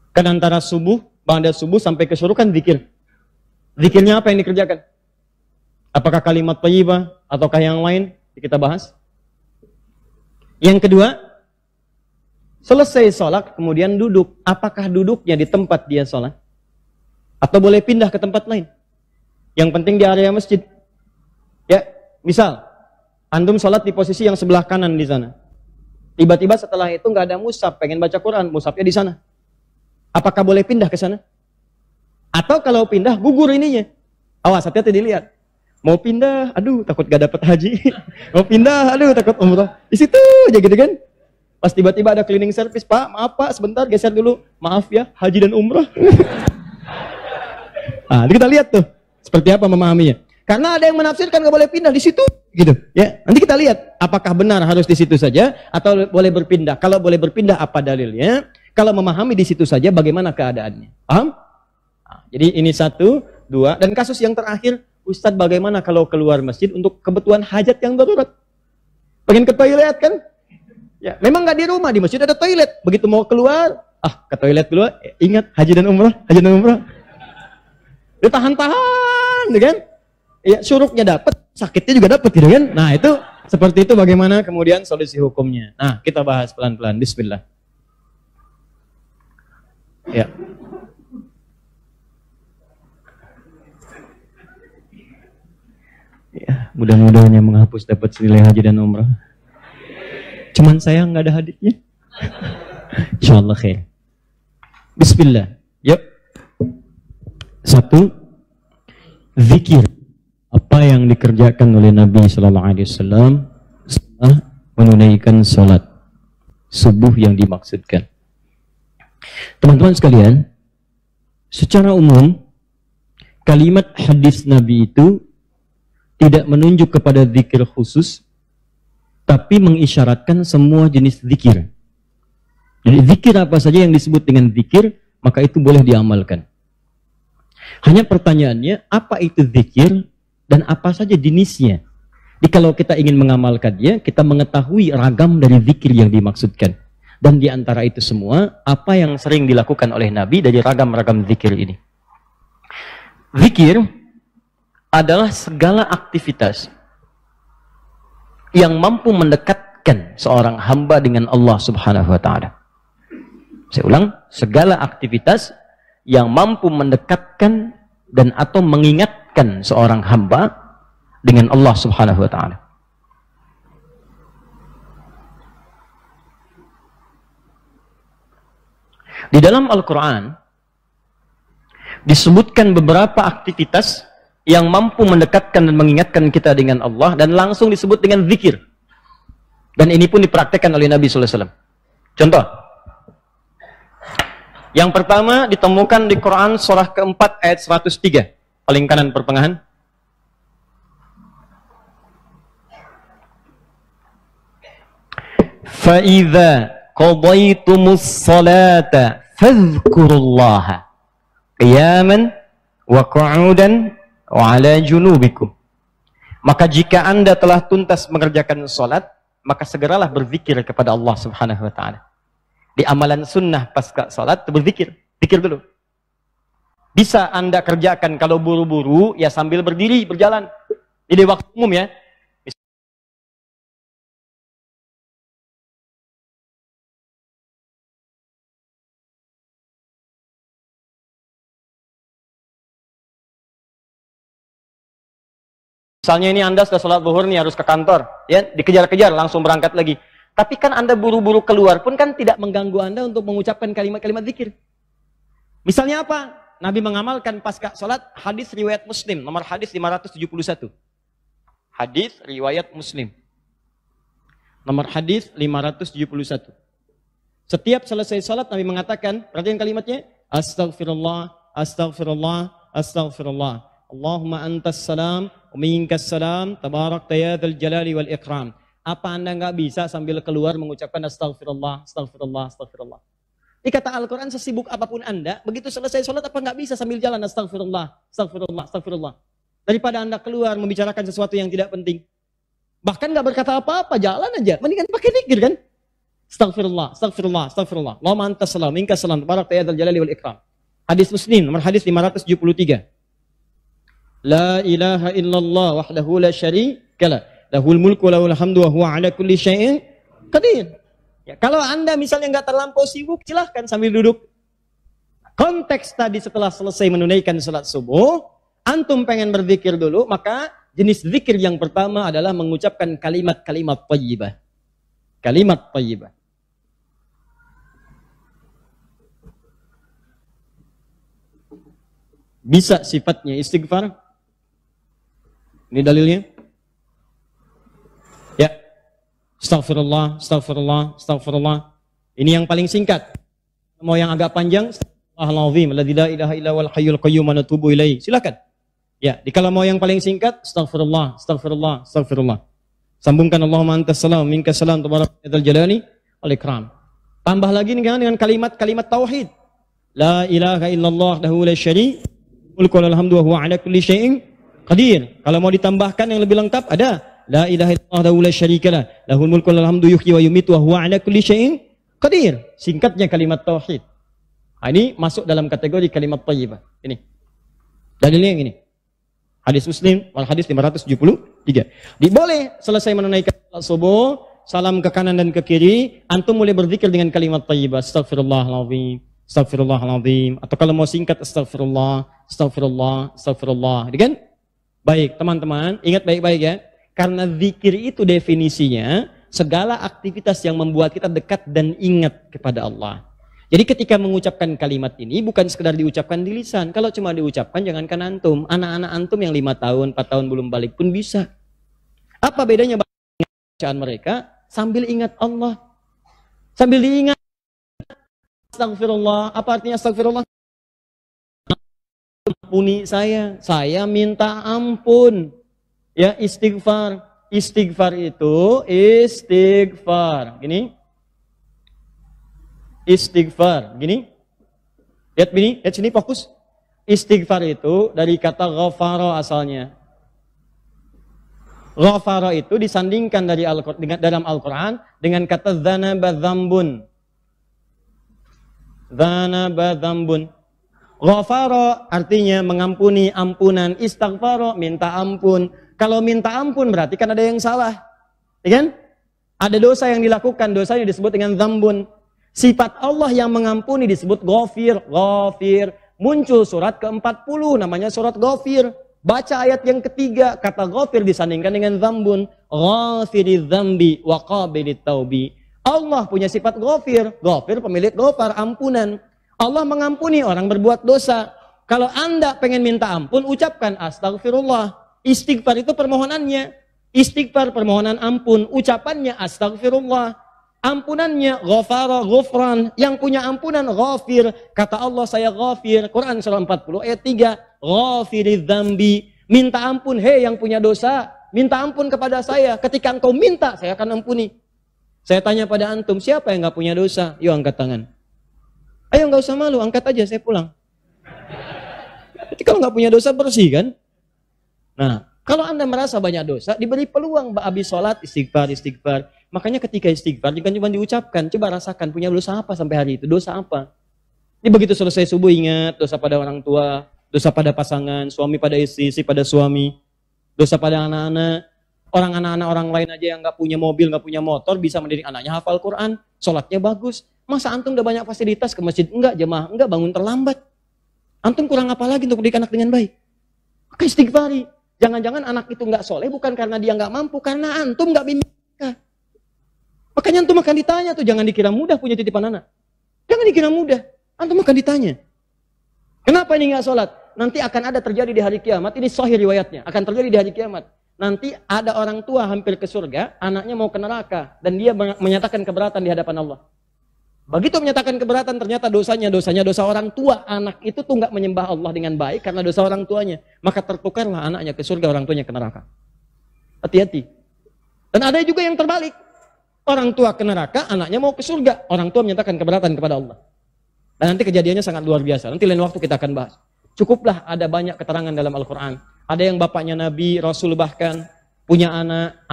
Kan antara subuh, ba'da subuh sampai ke syuruk kan zikir. Zikirnya apa yang dikerjakan? Apakah kalimat thayyibah ataukah yang lain? Kita bahas. Yang kedua, selesai sholat kemudian duduk. Apakah duduknya di tempat dia sholat? Atau boleh pindah ke tempat lain? Yang penting di area masjid. Ya, misal antum sholat di posisi yang sebelah kanan di sana. Tiba-tiba setelah itu nggak ada mushaf, pengen baca Quran, mushafnya di sana. Apakah boleh pindah ke sana? Atau kalau pindah, gugur ininya. Awas, hati-hati dilihat. Mau pindah, aduh takut gak dapat haji. Mau pindah, aduh takut umrah. Di situ aja gitu kan. Pas tiba-tiba ada cleaning service, Pak, maaf Pak, sebentar geser dulu. Maaf ya, haji dan umrah. Nah, kita lihat tuh seperti apa memahaminya. Karena ada yang menafsirkan gak boleh pindah di situ, gitu. Ya, nanti kita lihat apakah benar harus di situ saja atau boleh berpindah. Kalau boleh berpindah, apa dalilnya? Kalau memahami di situ saja, bagaimana keadaannya? Paham? Nah, jadi ini 1, 2, dan kasus yang terakhir, Ustadz bagaimana kalau keluar masjid untuk kebutuhan hajat yang darurat? Pengen ke toilet kan? Ya, memang nggak di rumah, di masjid ada toilet. Begitu mau keluar, ke toilet dulu. Ingat haji dan umrah, haji dan umrah. Ditahan-tahan, kan? Ya, syuruknya dapat, sakitnya juga dapat, gitu kan? Nah, itu seperti itu bagaimana kemudian solusi hukumnya. Nah, kita bahas pelan-pelan. Bismillah. Ya. Ya, mudah-mudahan yang menghapus dapat senilai haji dan umrah. Cuman saya nggak ada hadisnya. Insyaallah khair. Bismillah. Yuk. 1, zikir. Apa yang dikerjakan oleh Nabi Sallallahu Alaihi Wasallam setelah menunaikan sholat subuh yang dimaksudkan. Teman-teman sekalian, secara umum kalimat hadis Nabi itu tidak menunjuk kepada zikir khusus, tapi mengisyaratkan semua jenis zikir. Jadi zikir apa saja yang disebut dengan zikir, maka itu boleh diamalkan. Hanya pertanyaannya, apa itu zikir dan apa saja jenisnya? Jadi kalau kita ingin mengamalkannya, kita mengetahui ragam dari zikir yang dimaksudkan. Dan di antara itu semua, apa yang sering dilakukan oleh Nabi dari ragam-ragam zikir ini? Zikir adalah segala aktivitas yang mampu mendekatkan seorang hamba dengan Allah Subhanahu wa Ta'ala. Saya ulang, segala aktivitas yang mampu mendekatkan dan atau mengingatkan seorang hamba dengan Allah Subhanahu wa Ta'ala. Di dalam Al-Quran disebutkan beberapa aktivitas yang mampu mendekatkan dan mengingatkan kita dengan Allah, dan langsung disebut dengan zikir. Dan ini pun dipraktekkan oleh Nabi SAW. Contoh, Yang pertama ditemukan di Quran surah keempat ayat 103. Paling kanan pertengahan. فَإِذَا قَضَيْتُمُ الصَّلَاةَ فَاذْكُرُوا اللَّهَ قِيَامًا وَقُعُودًا وَعَلَى جُنُوبِكُمْ. Maka jika Anda telah tuntas mengerjakan salat, maka segeralah berzikir kepada Allah Subhanahu wa taala. Di amalan sunnah pasca salat berzikir, zikir dulu. Bisa Anda kerjakan kalau buru-buru ya sambil berdiri, berjalan. Ini waktu umum ya. Misalnya ini Anda sudah sholat zuhur nih, harus ke kantor, ya dikejar-kejar langsung berangkat lagi. Tapi kan Anda buru-buru keluar pun kan tidak mengganggu Anda untuk mengucapkan kalimat-kalimat zikir. Misalnya apa? Nabi mengamalkan pasca sholat hadis riwayat Muslim, nomor hadis 571. Hadis riwayat Muslim. Nomor hadis 571. Setiap selesai sholat Nabi mengatakan, perhatikan kalimatnya, Astaghfirullah, Astaghfirullah, Astaghfirullah. Allahumma antas salam, minkas salam, tabarakta ya dzal jalali wal ikram. Apa Anda nggak bisa sambil keluar mengucapkan astagfirullah, astagfirullah, astagfirullah? Ini kata Al-Quran, sesibuk apapun Anda, begitu selesai sholat apa nggak bisa sambil jalan astagfirullah, astagfirullah, astagfirullah. Daripada Anda keluar membicarakan sesuatu yang tidak penting. Bahkan nggak berkata apa-apa, jalan aja. Mendingan pakai zikir kan? Astagfirullah, astagfirullah, astagfirullah. Allahumma antas salam, minkas salam, tabarakta ya dzal jalali wal ikram. Hadis Muslim, nomor hadis 573. La ilaha illallah wahdahu la syarika lah. Lahul mulku wa lahul hamdu wa huwa ala kulli syai'in qadir. Ya, kalau Anda misalnya nggak terlampau sibuk, silahkan sambil duduk. Konteks tadi setelah selesai menunaikan salat subuh, antum pengen berzikir dulu, maka jenis zikir yang pertama adalah mengucapkan kalimat-kalimat thayyibah. Kalimat thayyibah. Bisa sifatnya istighfar. Ini dalilnya. Ya. Astaghfirullah, astaghfirullah, astaghfirullah. Ini yang paling singkat. Mau yang agak panjang, Astaghfirullahaladzim, alladzi la ilaha illa huwal hayyul qayyum wa natubu ilaihi. Silakan. Ya, kalau mau yang paling singkat, astaghfirullah, astaghfirullah, astaghfirullah. Sambungkan Allahumma antas salam, minkas salam, tabarakta ya dzal jalali wal ikram. Tambah lagi dengan kalimat-kalimat tauhid. La ilaha illallah wahdahu la syarika mulku wa lahul hamdu wa huwa ala kulli syai'in qadir. Kalau mau ditambahkan yang lebih lengkap ada la ilaha illallah wahdahu la syarika lahul mulku wa lahul hamdu yuhyi wa yumiitu wa huwa ala kulli syai'in qadir. Singkatnya kalimat tauhid. Nah, ini masuk dalam kategori kalimat thayyibah. Ini. Dalilnya yang ini. Hadis Muslim, hadis 573. Diboleh selesai menunaikan salat subuh, salam ke kanan dan ke kiri, antum mulai berzikir dengan kalimat thayyibah. Astaghfirullahaladzim, astaghfirullahaladzim. Atau kalau mau singkat astagfirullah, astagfirullah, astagfirullah. Kan? Baik, teman-teman, ingat baik-baik ya. Karena zikir itu definisinya segala aktivitas yang membuat kita dekat dan ingat kepada Allah. Jadi ketika mengucapkan kalimat ini bukan sekedar diucapkan di lisan. Kalau cuma diucapkan jangankan antum. Anak-anak antum yang 5 tahun, 4 tahun belum balik pun bisa. Apa bedanya bacaan mereka? Sambil ingat Allah. Sambil diingat. Astagfirullah. Apa artinya astagfirullah? Ampuni saya minta ampun. Ya, istighfar. Istighfar itu istighfar. Gini. Istighfar. Gini. Lihat sini fokus. Istighfar itu dari kata ghafara asalnya. Ghafara itu disandingkan dalam Al-Quran dengan kata dzanaba dzambun. Dzanaba dzambun. Ghafara artinya mengampuni, ampunan. Istighfar minta ampun. Kalau minta ampun berarti kan ada yang salah. Ya kan? Ada dosa yang dilakukan, dosanya disebut dengan dzambun. Sifat Allah yang mengampuni disebut Ghafir. Ghafir. Muncul surat ke-40 namanya surat Ghafir. Baca ayat yang ketiga, kata Ghafir disandingkan dengan dzambun. Ghafiriz dzambi wa qabilit taubi. Allah punya sifat Ghafir. Ghafir pemilik ghafar, ampunan. Allah mengampuni orang berbuat dosa. Kalau Anda pengen minta ampun, ucapkan astagfirullah. Istighfar itu permohonannya. Istighfar permohonan ampun, ucapannya astagfirullah. Ampunannya ghafara ghufran, yang punya ampunan ghafir. Kata Allah, saya ghafir. Quran surah 40 ayat 3. Ghafiridz dzambi, minta ampun hei yang punya dosa, minta ampun kepada saya. Ketika engkau minta, saya akan ampuni. Saya tanya pada antum, siapa yang enggak punya dosa? Yuk angkat tangan. Ayo enggak usah malu, angkat aja, saya pulang. Jadi kalau enggak punya dosa bersih kan? Nah, kalau Anda merasa banyak dosa, diberi peluang habis sholat, istighfar. Makanya ketika istighfar, jangan cuma diucapkan, coba rasakan punya dosa apa sampai hari itu, dosa apa. Ini begitu selesai subuh ingat, dosa pada orang tua, dosa pada pasangan, suami pada istri, istri pada suami, dosa pada anak-anak. Anak-anak orang lain aja yang nggak punya mobil, nggak punya motor, bisa mendidik anaknya hafal Quran, sholatnya bagus. Masa antum udah banyak fasilitas ke masjid? Enggak, jemaah, enggak, bangun terlambat. Antum kurang apa lagi untuk mendidik anak dengan baik? Maka istighfari. Jangan-jangan anak itu nggak soleh bukan karena dia nggak mampu, karena antum nggak bimbing. Makanya antum akan ditanya tuh, jangan dikira mudah punya titipan anak. Jangan dikira mudah, antum akan ditanya. Kenapa ini nggak sholat? Nanti akan ada terjadi di hari kiamat, ini sahih riwayatnya, akan terjadi di hari kiamat. Nanti ada orang tua hampir ke surga, anaknya mau ke neraka, dan dia menyatakan keberatan di hadapan Allah. Begitu menyatakan keberatan, ternyata dosanya dosa orang tua. Anak itu tuh nggak menyembah Allah dengan baik karena dosa orang tuanya. Maka tertukarlah anaknya ke surga, orang tuanya ke neraka. Hati-hati. Dan ada juga yang terbalik. Orang tua ke neraka, anaknya mau ke surga. Orang tua menyatakan keberatan kepada Allah. Dan nanti kejadiannya sangat luar biasa. Nanti lain waktu kita akan bahas. Cukuplah ada banyak keterangan dalam Al-Quran. Ada yang bapaknya Nabi, Rasul bahkan, punya anak.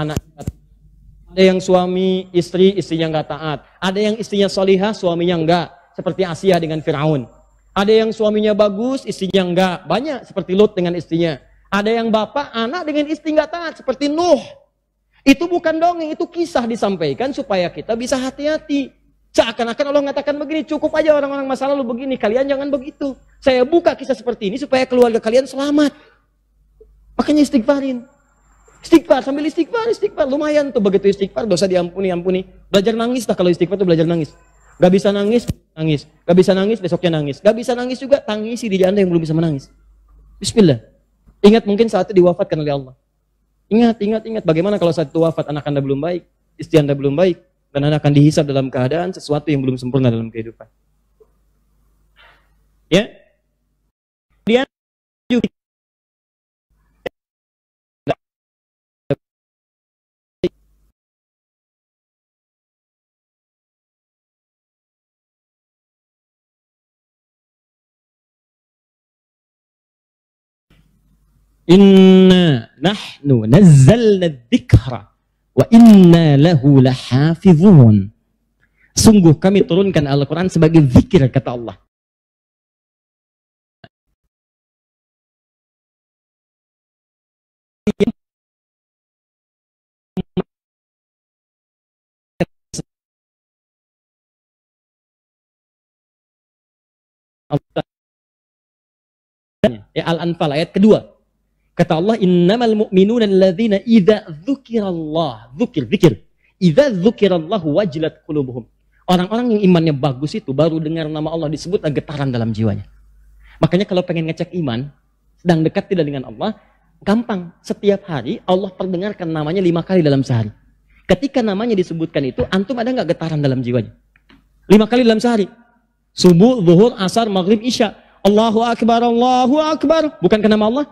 Ada yang suami, istrinya nggak taat. Ada yang istrinya solihah, suaminya enggak. Seperti Asia dengan Fir'aun. Ada yang suaminya bagus, istrinya enggak. Banyak seperti Lut dengan istrinya. Ada yang bapak, anak dengan istri nggak taat. Seperti Nuh. Itu bukan dongeng, itu kisah disampaikan supaya kita bisa hati-hati. Seakan-akan Allah mengatakan begini, cukup aja orang-orang masa lalu begini, kalian jangan begitu. Saya buka kisah seperti ini supaya keluarga kalian selamat. Makanya istighfarin. Istighfar, sambil istighfar, lumayan tuh begitu istighfar, dosa ampuni. Belajar nangis lah kalau istighfar tuh belajar nangis. Gak bisa nangis, nangis. Gak bisa nangis, besoknya nangis. Gak bisa nangis juga, tangisi diri Anda yang belum bisa menangis. Bismillah. Ingat mungkin saat itu diwafatkan oleh Allah. Ingat. Bagaimana kalau saat itu wafat anak Anda belum baik, istri Anda belum baik, dan Anda akan dihisab dalam keadaan sesuatu yang belum sempurna dalam kehidupan. Ya. Kemudian juga Inna nahnu nazzalna dzikra wa inna lahu lahafizun. Sungguh kami turunkan Al-Quran sebagai zikir, kata Allah. Al-Anfal ayat kedua. Kata Allah, innamal mu'minuna alladzina idza dzukirallah, zikir. Idza dzukirallahu wajilat qulubuhum. Orang-orang yang imannya bagus itu baru dengar nama Allah disebut getaran dalam jiwanya. Makanya kalau pengen ngecek iman, sedang dekat tidak dengan Allah, gampang. Setiap hari Allah perdengarkan namanya 5 kali dalam sehari. Ketika namanya disebutkan itu, antum ada nggak getaran dalam jiwanya? 5 kali dalam sehari. Subuh, zuhur, asar, maghrib, isya. Allahu Akbar, Allahu Akbar. Bukankah nama Allah?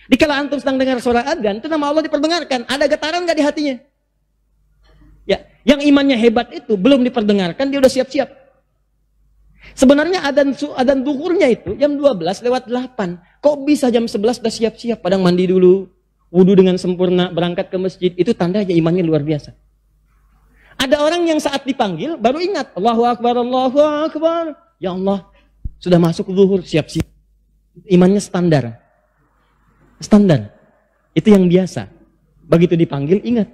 Dikala antum sedang dengar suara adzan, itu nama Allah diperdengarkan. Ada getaran nggak di hatinya? Ya, yang imannya hebat itu belum diperdengarkan, dia udah siap-siap. Sebenarnya adzan zuhurnya itu jam 12:08. Kok bisa jam 11 udah siap-siap? Padang mandi dulu, wudu dengan sempurna, berangkat ke masjid. Itu tandanya imannya luar biasa. Ada orang yang saat dipanggil baru ingat, Allahu Akbar, Allahu Akbar. Ya Allah, sudah masuk zuhur, siap-siap. Imannya standar. Standar. Itu yang biasa. Begitu dipanggil, ingat.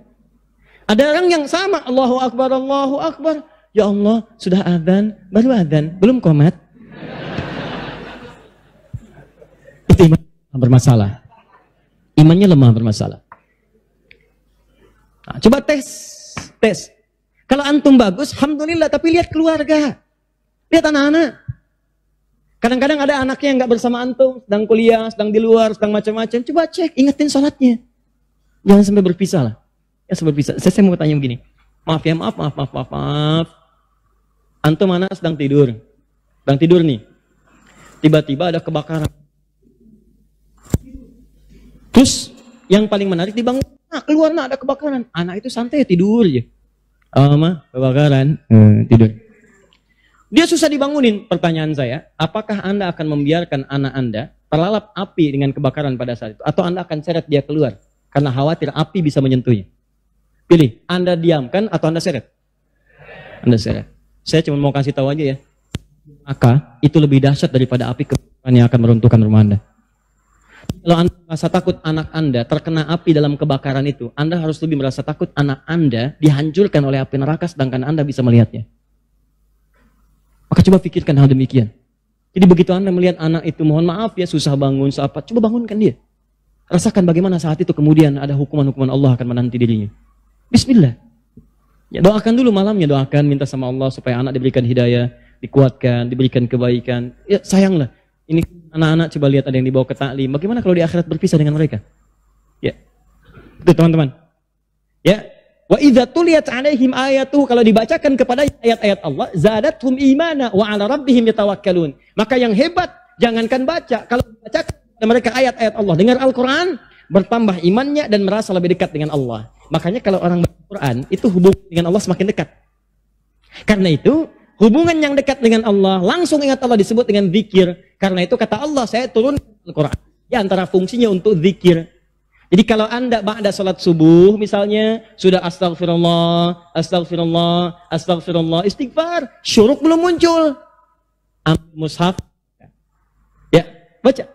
Ada orang yang sama, Allahu Akbar, Allahu Akbar. Ya Allah, sudah adzan, baru adzan, belum qomat. Itu iman bermasalah. Imannya lemah bermasalah. Nah, coba tes. Kalau antum bagus, alhamdulillah, tapi lihat keluarga. Lihat anak-anak. Kadang-kadang ada anaknya yang nggak bersama antum, sedang kuliah, sedang di luar, sedang macam-macam. Coba cek, ingetin sholatnya. Jangan sampai berpisah lah. Ya, sampai berpisah. Saya mau tanya begini. Maaf ya, maaf. Antum mana sedang tidur. Sedang tidur nih. Tiba-tiba ada kebakaran. Terus yang paling menarik dibangun. Nah, keluar ada kebakaran. Anak itu santai tidur aja. Ma, kebakaran. Tidur. Dia susah dibangunin. Pertanyaan saya, apakah Anda akan membiarkan anak Anda terlalap api dengan kebakaran pada saat itu? Atau Anda akan seret dia keluar? Karena khawatir api bisa menyentuhnya. Pilih, Anda diamkan atau Anda seret? Anda seret. Saya cuma mau kasih tahu aja ya. Maka itu lebih dahsyat daripada api kebakaran yang akan meruntuhkan rumah Anda. Kalau Anda merasa takut anak Anda terkena api dalam kebakaran itu, Anda harus lebih merasa takut anak Anda dihancurkan oleh api neraka sedangkan Anda bisa melihatnya. Maka coba pikirkan hal demikian. Jadi begitu Anda melihat anak itu, mohon maaf ya, susah bangun, coba bangunkan dia. Rasakan bagaimana saat itu kemudian ada hukuman-hukuman Allah akan menanti dirinya. Bismillah. Ya, doakan dulu malamnya, doakan, minta sama Allah supaya anak diberikan hidayah, dikuatkan, diberikan kebaikan. Ya sayanglah, ini anak-anak coba lihat ada yang dibawa ke taklim. Bagaimana kalau di akhirat berpisah dengan mereka? Ya, itu teman-teman. Ya, wa idza tuliyat alaihim ayatuhu, kalau dibacakan kepada ayat-ayat Allah, zadathum imana wa ala rabbihim yatawakkalun. Maka yang hebat, jangankan baca, kalau dibacakan kepada mereka ayat-ayat Allah, dengar Al-Quran, bertambah imannya dan merasa lebih dekat dengan Allah. Makanya kalau orang baca Al-Quran, itu hubungan dengan Allah semakin dekat. Karena itu, hubungan yang dekat dengan Allah, langsung ingat Allah disebut dengan zikir. Karena itu kata Allah, saya turun Al-Quran. Ya, antara fungsinya untuk zikir. Jadi kalau Anda ba'da salat subuh misalnya, sudah astagfirullah, istighfar, syuruk belum muncul. Mushaf. Ya, baca.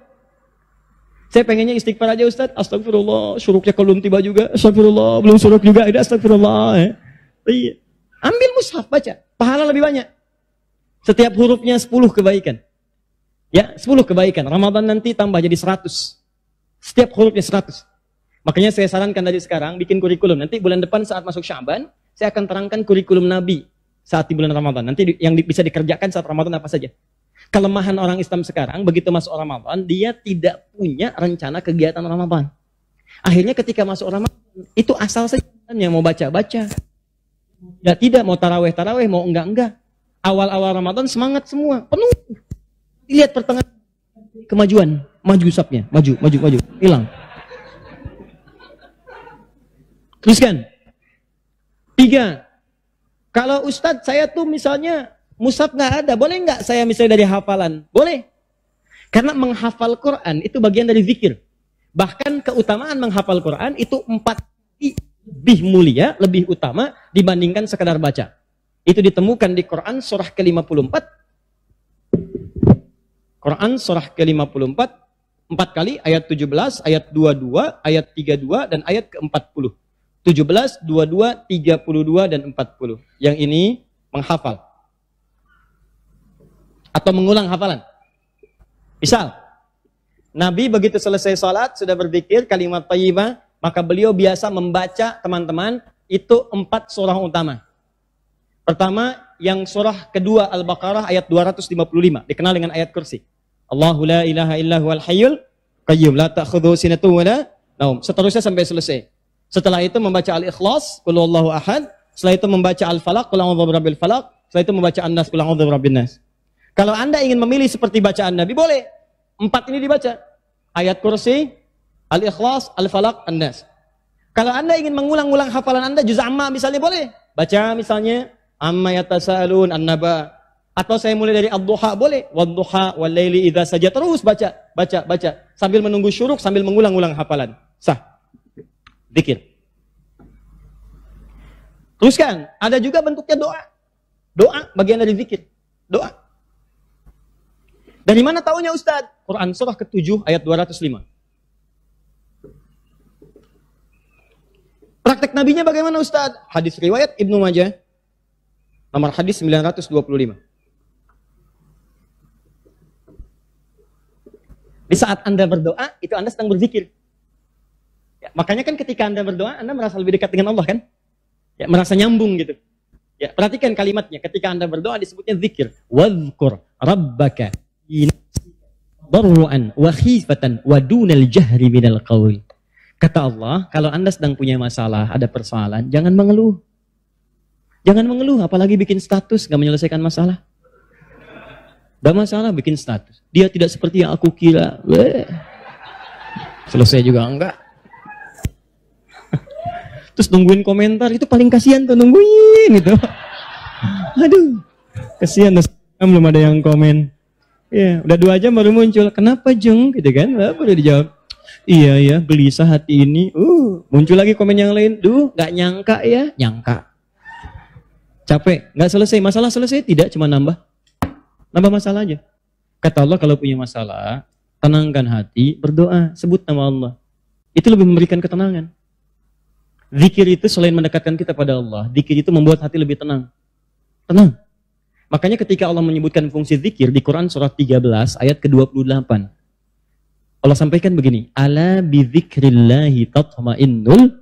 Saya pengennya istighfar aja Ustaz, astagfirullah, syuruknya belum tiba juga, astagfirullah, belum syuruk juga, ada astagfirullah. Iya. Ambil mushaf, baca. Pahala lebih banyak. Setiap hurufnya 10 kebaikan. Ya, 10 kebaikan. Ramadan nanti tambah jadi 100. Setiap hurufnya 100. Makanya saya sarankan dari sekarang, bikin kurikulum. Nanti bulan depan saat masuk Sya'ban, saya akan terangkan kurikulum Nabi saat di bulan Ramadan. Nanti yang bisa dikerjakan saat Ramadan apa saja. Kelemahan orang Islam sekarang, begitu masuk Ramadan, dia tidak punya rencana kegiatan Ramadan. Akhirnya ketika masuk Ramadan, itu asal saja yang mau baca-baca. Ya tidak, mau taraweh, mau enggak. Awal-awal Ramadan semangat semua, penuh. Lihat pertengahan kemajuan, maju sapnya, maju, hilang. Teruskan. 3. Kalau Ustadz saya tuh misalnya mushaf nggak ada, boleh nggak saya misalnya dari hafalan? Boleh. Karena menghafal Quran itu bagian dari zikir. Bahkan keutamaan menghafal Quran itu 4 kali lebih mulia, lebih utama dibandingkan sekadar baca. Itu ditemukan di Quran surah ke-54. Quran surah ke-54, 4 kali, ayat 17, ayat 22, ayat 32, dan ayat ke-40. 17, 22, 32, dan 40. Yang ini menghafal. Atau mengulang hafalan. Misal, Nabi begitu selesai salat, sudah berzikir kalimat thayyibah, maka beliau biasa membaca, teman-teman, itu 4 surah utama. Pertama, yang surah kedua Al-Baqarah ayat 255, dikenal dengan ayat kursi. Allahu la ilaha illa huwal hayyul qayyum, la ta'khudhuhu sinatun wa la naum. Seterusnya sampai selesai. Setelah itu membaca Al-Ikhlas, qul huwallahu ahad. Setelah itu membaca Al-Falaq, qul a'udzu birabbil falaq. Setelah itu membaca An-Nas, qul a'udzu birabbin nas. Kalau Anda ingin memilih seperti bacaan Nabi, boleh. 4 ini dibaca. Ayat kursi, Al-Ikhlas, Al-Falaq, An-Nas. Kalau Anda ingin mengulang-ulang hafalan Anda, juz amma misalnya boleh. Baca misalnya, amma yatasaalun an-naba. Atau saya mulai dari ad-duha, boleh. Wad-duha, wal-laili idza saja. Terus baca. Sambil menunggu syuruk, sambil mengulang-ulang hafalan. Sah. Zikir. Teruskan, ada juga bentuknya doa. Doa, bagian dari zikir. Doa. Dari mana taunya Ustaz? Quran surah ke-7 ayat 205. Praktek nabinya bagaimana Ustaz? Hadis riwayat Ibnu Majah. Nomor hadis 925. Di saat Anda berdoa, itu Anda sedang berzikir. Ya, makanya kan ketika Anda berdoa, Anda merasa lebih dekat dengan Allah kan? Ya, merasa nyambung gitu. Ya, perhatikan kalimatnya. Ketika Anda berdoa disebutnya zikir. Wadhkur rabbaka darru'an wa khifatan wa dunal jahri minal qaul. Kata Allah, kalau Anda sedang punya masalah, ada persoalan, jangan mengeluh. Jangan mengeluh, apalagi bikin status, nggak menyelesaikan masalah. Gak masalah bikin status. Dia tidak seperti yang aku kira. Selesai juga enggak. Terus nungguin komentar, itu paling kasihan tuh, nungguin itu. Aduh, kasihan, belum ada yang komen. Ya, udah 2 jam baru muncul. Kenapa Jeng? Gitu kan? Baru dijawab. Iya ya, gelisah hati ini. Muncul lagi komen yang lain. Duh, nggak nyangka ya, nyangka. Capek, nggak selesai. Masalah selesai? Tidak, cuma nambah masalah aja. Kata Allah, kalau punya masalah, tenangkan hati, berdoa, sebut nama Allah. Itu lebih memberikan ketenangan. Zikir itu selain mendekatkan kita pada Allah, zikir itu membuat hati lebih tenang. Tenang. Makanya ketika Allah menyebutkan fungsi zikir di Quran surat 13 ayat ke-28. Allah sampaikan begini, ala bidzikrillahi tatma'innul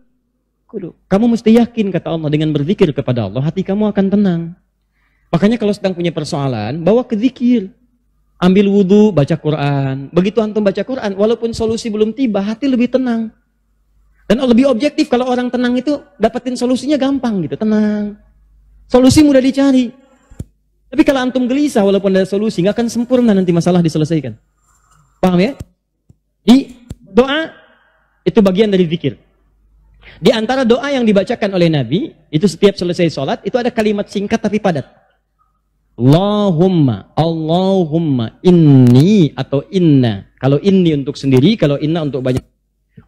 qulub. Kamu mesti yakin, kata Allah, dengan berzikir kepada Allah, hati kamu akan tenang. Makanya kalau sedang punya persoalan, bawa ke zikir. Ambil wudhu, baca Quran. Begitu antum baca Quran, walaupun solusi belum tiba, hati lebih tenang. Dan lebih objektif, kalau orang tenang itu dapetin solusinya gampang gitu, tenang. Solusi mudah dicari. Tapi kalau antum gelisah, walaupun ada solusi, nggak akan sempurna nanti masalah diselesaikan. Paham ya? Di doa, itu bagian dari zikir. Di antara doa yang dibacakan oleh Nabi, itu setiap selesai sholat, itu ada kalimat singkat tapi padat. Allahumma inni atau inna. Kalau inni untuk sendiri, kalau inna untuk banyak.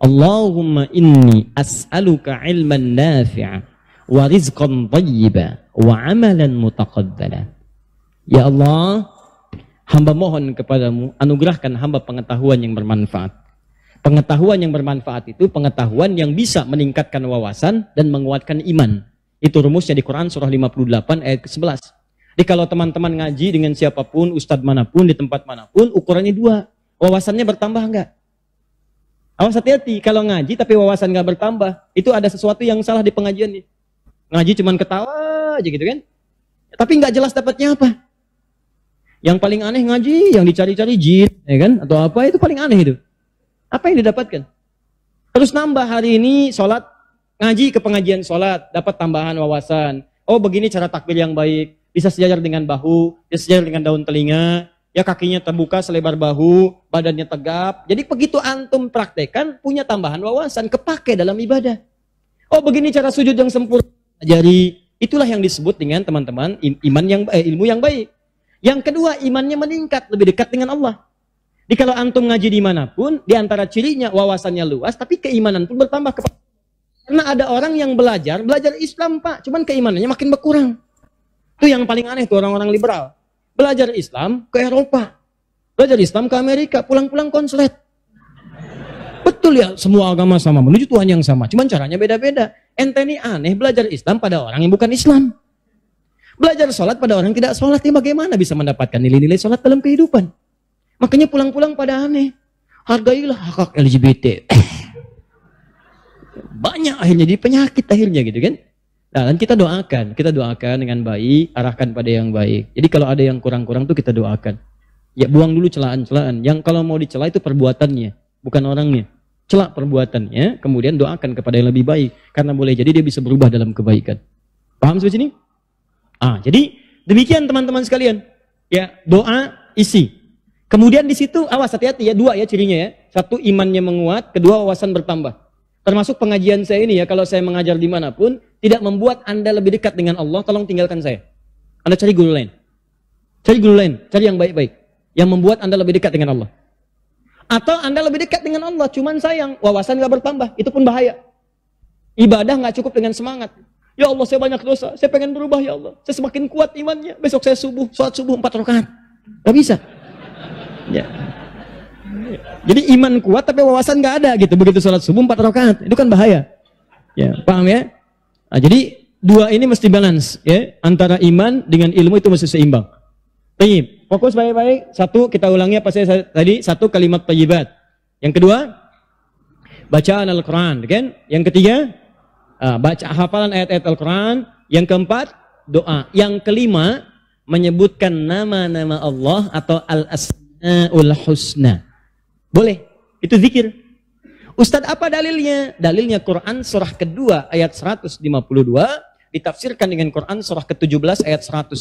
Allahumma inni as'aluka ilman nafi'a wa rizqan thayyiba wa amalan mutaqabbala. Ya Allah, hamba mohon kepadamu, anugerahkan hamba pengetahuan yang bermanfaat. Pengetahuan yang bermanfaat itu pengetahuan yang bisa meningkatkan wawasan dan menguatkan iman. Itu rumusnya di Quran surah 58 ayat ke-11. Jadi kalau teman-teman ngaji dengan siapapun, ustadz manapun, di tempat manapun, ukurannya 2. Wawasannya bertambah enggak? Awas hati-hati, kalau ngaji tapi wawasan enggak bertambah, itu ada sesuatu yang salah di pengajian nih. Ngaji cuman ketawa aja gitu kan? Tapi enggak jelas dapatnya apa. Yang paling aneh ngaji, yang dicari-cari jin, ya kan? Atau apa, itu paling aneh itu. Apa yang didapatkan? Terus nambah hari ini sholat, ngaji ke pengajian sholat, dapat tambahan wawasan. Oh begini cara takbir yang baik. Bisa sejajar dengan bahu, bisa sejajar dengan daun telinga, ya kakinya terbuka selebar bahu, badannya tegap. Jadi begitu antum praktekan, punya tambahan wawasan, kepake dalam ibadah. Oh begini cara sujud yang sempurna. Jadi itulah yang disebut dengan teman-teman ilmu yang baik. Yang kedua, imannya meningkat, lebih dekat dengan Allah. Jadi kalau antum ngaji dimanapun, di antara cirinya wawasannya luas, tapi keimanan pun bertambah. Karena ada orang yang belajar Islam Pak, cuman keimanannya makin berkurang. Itu yang paling aneh tuh orang-orang liberal. Belajar Islam ke Eropa. Belajar Islam ke Amerika. Pulang-pulang konslet. Betul ya, semua agama sama. Menuju Tuhan yang sama. Cuman caranya beda-beda. Ente ini aneh belajar Islam pada orang yang bukan Islam. Belajar sholat pada orang yang tidak sholat. Ya bagaimana bisa mendapatkan nilai-nilai sholat dalam kehidupan? Makanya pulang-pulang pada aneh. Hargailah hak LGBT. Banyak akhirnya jadi penyakit akhirnya gitu kan. Nah, dan kita doakan dengan baik, arahkan pada yang baik. Jadi kalau ada yang kurang-kurang tuh kita doakan. Ya buang dulu celaan-celaan. Yang kalau mau dicela itu perbuatannya, bukan orangnya. Celak perbuatannya, kemudian doakan kepada yang lebih baik. Karena boleh jadi dia bisa berubah dalam kebaikan. Paham sampai sini? Jadi demikian teman-teman sekalian. Ya, doa isi. Kemudian di situ awas hati-hati ya, 2 ya cirinya ya. 1 imannya menguat, 2 wawasan bertambah. Termasuk pengajian saya ini ya, kalau saya mengajar dimanapun, tidak membuat Anda lebih dekat dengan Allah, tolong tinggalkan saya. Anda cari guru lain. Cari guru lain, cari yang baik-baik. Yang membuat Anda lebih dekat dengan Allah. Atau Anda lebih dekat dengan Allah, cuman sayang, wawasan gak bertambah, itu pun bahaya. Ibadah gak cukup dengan semangat. Ya Allah, saya banyak dosa, saya pengen berubah ya Allah. Saya semakin kuat imannya, besok saya sholat subuh 4 rakaat. Gak bisa. Ya. Jadi iman kuat tapi wawasan nggak ada gitu. Begitu sholat subuh 4 rakaat, itu kan bahaya. Ya, paham ya? Nah, jadi 2 ini mesti balance ya, antara iman dengan ilmu itu mesti seimbang. Tayyib. Fokus baik-baik. 1 kita ulangi apa saya tadi, 1 kalimat thayyibat. Yang kedua, bacaan Al-Qur'an, kan? Yang ketiga, baca hafalan ayat-ayat Al-Qur'an. Yang keempat, doa. Yang kelima, menyebutkan nama-nama Allah atau al-asmaul husna. Boleh, itu zikir. Ustadz apa dalilnya? Dalilnya Quran surah kedua ayat 152. ditafsirkan dengan Quran surah ke-17 ayat 110.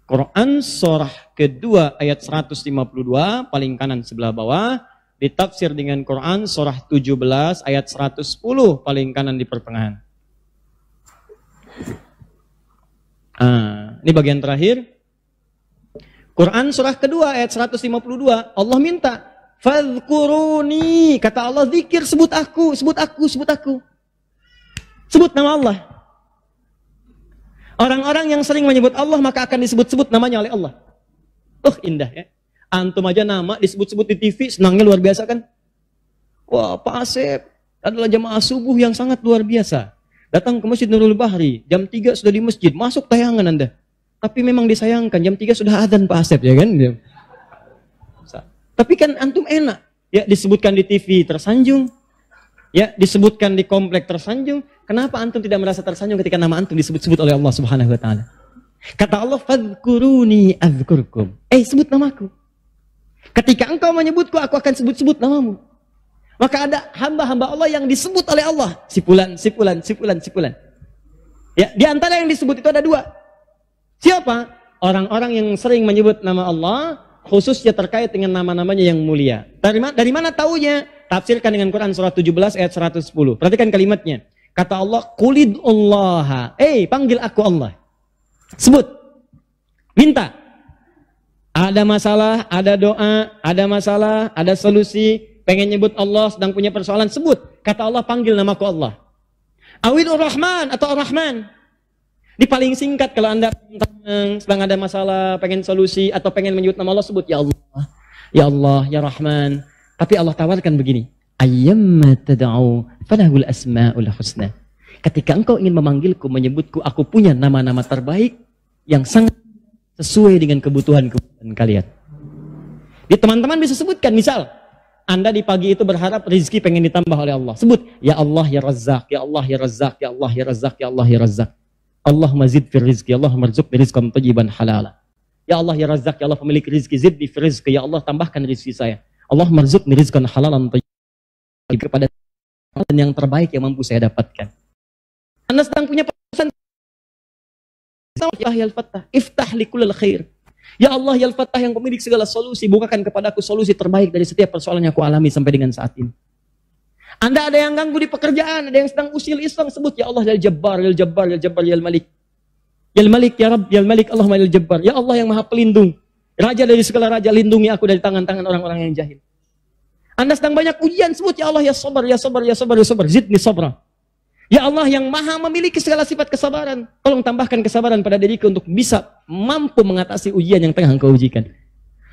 Quran surah kedua ayat 152 paling kanan sebelah bawah, ditafsir dengan Quran surah 17 ayat 110 paling kanan di pertengahan. Ini bagian terakhir. Quran surah kedua ayat 152, Allah minta, fadhkuruni, kata Allah, zikir, sebut aku, sebut aku, sebut aku. Sebut nama Allah. Orang-orang yang sering menyebut Allah maka akan disebut-sebut namanya oleh Allah. Indah ya. Antum aja nama disebut-sebut di TV, senangnya luar biasa kan? Wah, Pak Asep adalah jamaah subuh yang sangat luar biasa. Datang ke Masjid Nurul Bahri, jam 3 sudah di masjid, masuk tayangan Anda. Tapi memang disayangkan, jam 3 sudah adzan Pak Asep, ya kan? Tapi kan antum enak. Ya, disebutkan di TV tersanjung. Ya, disebutkan di komplek tersanjung. Kenapa antum tidak merasa tersanjung ketika nama antum disebut-sebut oleh Allah Subhanahu wa taala? Kata Allah, fadhkuruni adzkurkum. Sebut namaku. Ketika engkau menyebutku, aku akan sebut-sebut namamu. Maka ada hamba-hamba Allah yang disebut oleh Allah. Si fulan, si fulan, si fulan, si fulan. Ya, di antara yang disebut itu ada 2. Siapa? Orang-orang yang sering menyebut nama Allah, khususnya terkait dengan nama-namanya yang mulia. Dari mana taunya? Tafsirkan dengan Quran surah 17 ayat 110. Perhatikan kalimatnya. Kata Allah, qulidullaha. Panggil aku Allah. Sebut. Minta. Ada masalah, ada doa, ada masalah, ada solusi. Pengen nyebut Allah, sedang punya persoalan, sebut. Kata Allah, panggil namaku Allah. Awil Rahman atau Ar-Rahman. Di paling singkat kalau Anda sedang ada masalah, pengen solusi, atau pengen menyebut nama Allah, sebut ya Allah, ya Allah, ya Rahman. Tapi Allah tawarkan begini, ayyamma tad'u falahul asma'ul husna. Ketika engkau ingin memanggilku, menyebutku, aku punya nama-nama terbaik yang sangat sesuai dengan kebutuhan kalian. Di teman-teman bisa sebutkan, misal Anda di pagi itu berharap rezeki pengen ditambah oleh Allah. Sebut, ya Allah, ya Razzaq, ya Allah, ya Razzaq, ya Allah, ya Razzaq, ya Allah, ya Razzaq. Allahumma zid fir rizki, Allahumma rzuqni rizqan tayyiban halala. Ya Allah, ya Razzaq, ya Allah pemilik rizki, zidni fir rizki, ya Allah tambahkan rizki saya. Allahumma rzuqni rizqan halalan tayyiban, kepada yang terbaik yang mampu saya dapatkan. Anda sedang punya pesan, ya Al-Fattah, iftah li kullil khair. Ya Allah, ya Al-Fattah yang pemilik segala solusi, bukakan kepadaku solusi terbaik dari setiap persoalan yang aku alami sampai dengan saat ini. Anda ada yang ganggu di pekerjaan, ada yang sedang usil iseng, sebut ya Allah, ya Jabbar, ya Jabbar, ya Jabbar, ya Malik. Ya Malik, ya Rabb, ya Malik, Allahumma ya Jabbar. Ya Allah yang Maha Pelindung, Raja dari segala raja, lindungi aku dari tangan-tangan orang-orang yang jahil. Anda sedang banyak ujian, sebut ya Allah, ya Sabar, ya Sabar, ya Sabar, ya Sabar, zidni sabra. Ya Allah yang Maha memiliki segala sifat kesabaran, tolong tambahkan kesabaran pada diriku untuk bisa mampu mengatasi ujian yang tengah engkau ujikan.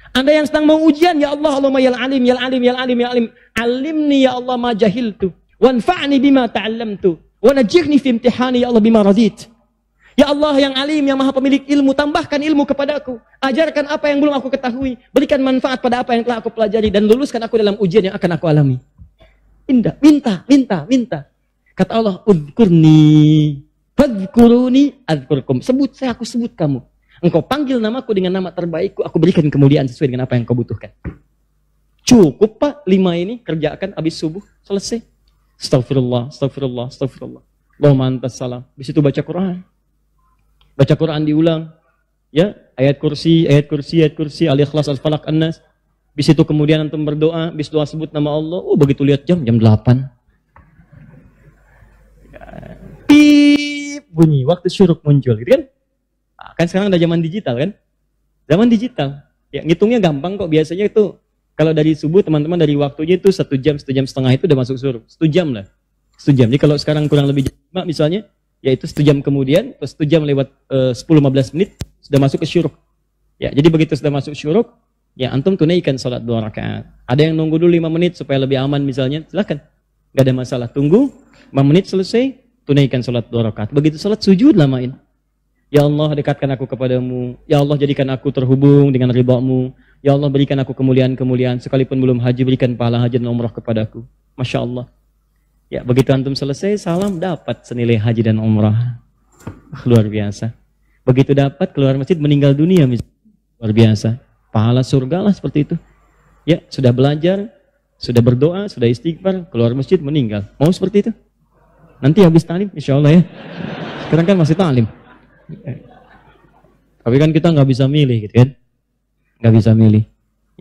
Anda yang sedang mau ujian, ya Allah, Allahumma ya alim, ya alim, ya alim, ya alim, alimni ya Allah ma jahiltu, wanfa'ni bima ta'allamtu, wa najihni fi imtihani ya Allah bima radit. Ya Allah yang alim, yang Maha pemilik ilmu, tambahkan ilmu kepadaku, ajarkan apa yang belum aku ketahui, berikan manfaat pada apa yang telah aku pelajari, dan luluskan aku dalam ujian yang akan aku alami. Indah, minta, minta, minta. Kata Allah, udhkurni, fadhkuruni, adhkurkum. Sebut saya, aku sebut kamu. Engkau panggil namaku dengan nama terbaikku, aku berikan kemuliaan sesuai dengan apa yang kau butuhkan. Cukup Pak, 5 ini kerjakan habis subuh, selesai. Astagfirullah, astagfirullah, astagfirullah. Allahumma antas salam. Habis itu baca Quran. Baca Quran diulang. Ya, ayat kursi, ayat kursi, ayat kursi, Al-Ikhlas, Al-Falaq, An-Nas. Habis itu kemudian antum berdoa, habis doa sebut nama Allah. Begitu lihat jam 8. Pip, bunyi, waktu syuruk muncul, gitu kan? Kan sekarang udah zaman digital kan? Zaman digital. Ya, ngitungnya gampang kok. Biasanya itu kalau dari subuh teman-teman dari waktunya itu 1 jam, 1 jam setengah itu udah masuk syuruk. 1 jam lah. 1 jam. Jadi kalau sekarang kurang lebih jam 5 misalnya, ya itu 1 jam kemudian, terus 1 jam lewat 10-15 menit sudah masuk ke syuruk. Ya, jadi begitu sudah masuk syuruk, ya antum tunaikan salat 2 rakaat. Ada yang nunggu dulu 5 menit supaya lebih aman misalnya, silakan. Gak ada masalah. Tunggu 5 menit selesai, tunaikan salat 2 rakaat. Begitu salat sujud lamain. Ya Allah, dekatkan aku kepadamu. Ya Allah, jadikan aku terhubung dengan ridha-Mu. Ya Allah, berikan aku kemuliaan-kemuliaan. Sekalipun belum haji, berikan pahala haji dan umrah kepadaku. Masya Allah. Ya, begitu antum selesai, salam, dapat senilai haji dan umrah. Luar biasa. Begitu dapat, keluar masjid, meninggal dunia. Luar biasa. Pahala surga lah seperti itu. Ya, sudah belajar, sudah berdoa, sudah istighfar, keluar masjid, meninggal. Mau seperti itu? Nanti habis talim, insya Allah ya. Sekarang kan masih ta'lim. Tapi kan kita nggak bisa milih gitu kan. Nggak bisa milih.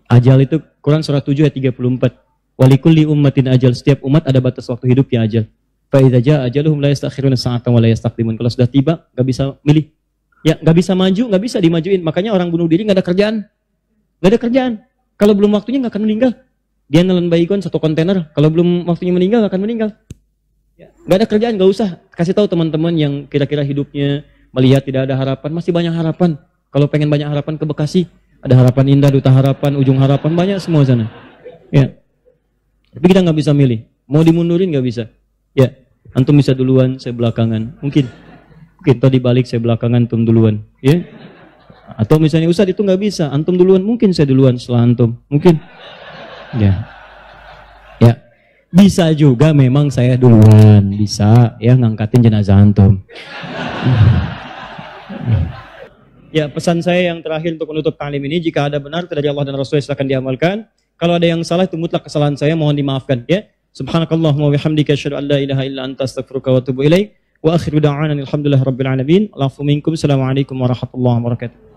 Ajal itu Quran surah 7 ayat 34. Walikulli ummatin ajal. Setiap umat ada batas waktu hidupnya ajal. Fa idza jaa ajaluhum la yastakhiruna sa'atan wa la yastaqdimun. Kalau sudah tiba nggak bisa milih. Ya nggak bisa maju, nggak bisa dimajuin. Makanya orang bunuh diri nggak ada kerjaan. Nggak ada kerjaan. Kalau belum waktunya nggak akan meninggal. Dia nelan baygon satu kontainer. Kalau belum waktunya meninggal nggak akan meninggal. Ya, nggak ada kerjaan, nggak usah. Kasih tahu teman-teman yang kira-kira hidupnya melihat tidak ada harapan. Masih banyak harapan. Kalau pengen banyak harapan ke Bekasi. Ada Harapan Indah, Duta Harapan, Ujung Harapan, banyak semua sana. Ya. Tapi kita nggak bisa milih. Mau dimundurin nggak bisa. Ya. Antum bisa duluan, saya belakangan. Mungkin kita dibalik, saya belakangan, antum duluan. Ya. Atau misalnya Ustaz itu nggak bisa, antum duluan, mungkin saya duluan setelah antum. Mungkin. Ya. Ya. Bisa juga memang saya duluan. Bisa ya ngangkatin jenazah antum. Ya, pesan saya yang terakhir untuk menutup ta'lim ini, jika ada benar dari Allah dan Rasul silakan diamalkan. Kalau ada yang salah itu mutlak kesalahan saya, mohon dimaafkan ya. Subhanakallahumma wa bihamdika asyhadu an la ilaha illa anta astaghfiruka wa atubu ilaik. Wa akhiru da'wana alhamdulillahirabbil alamin. Alaikum warahmatullahi wabarakatuh.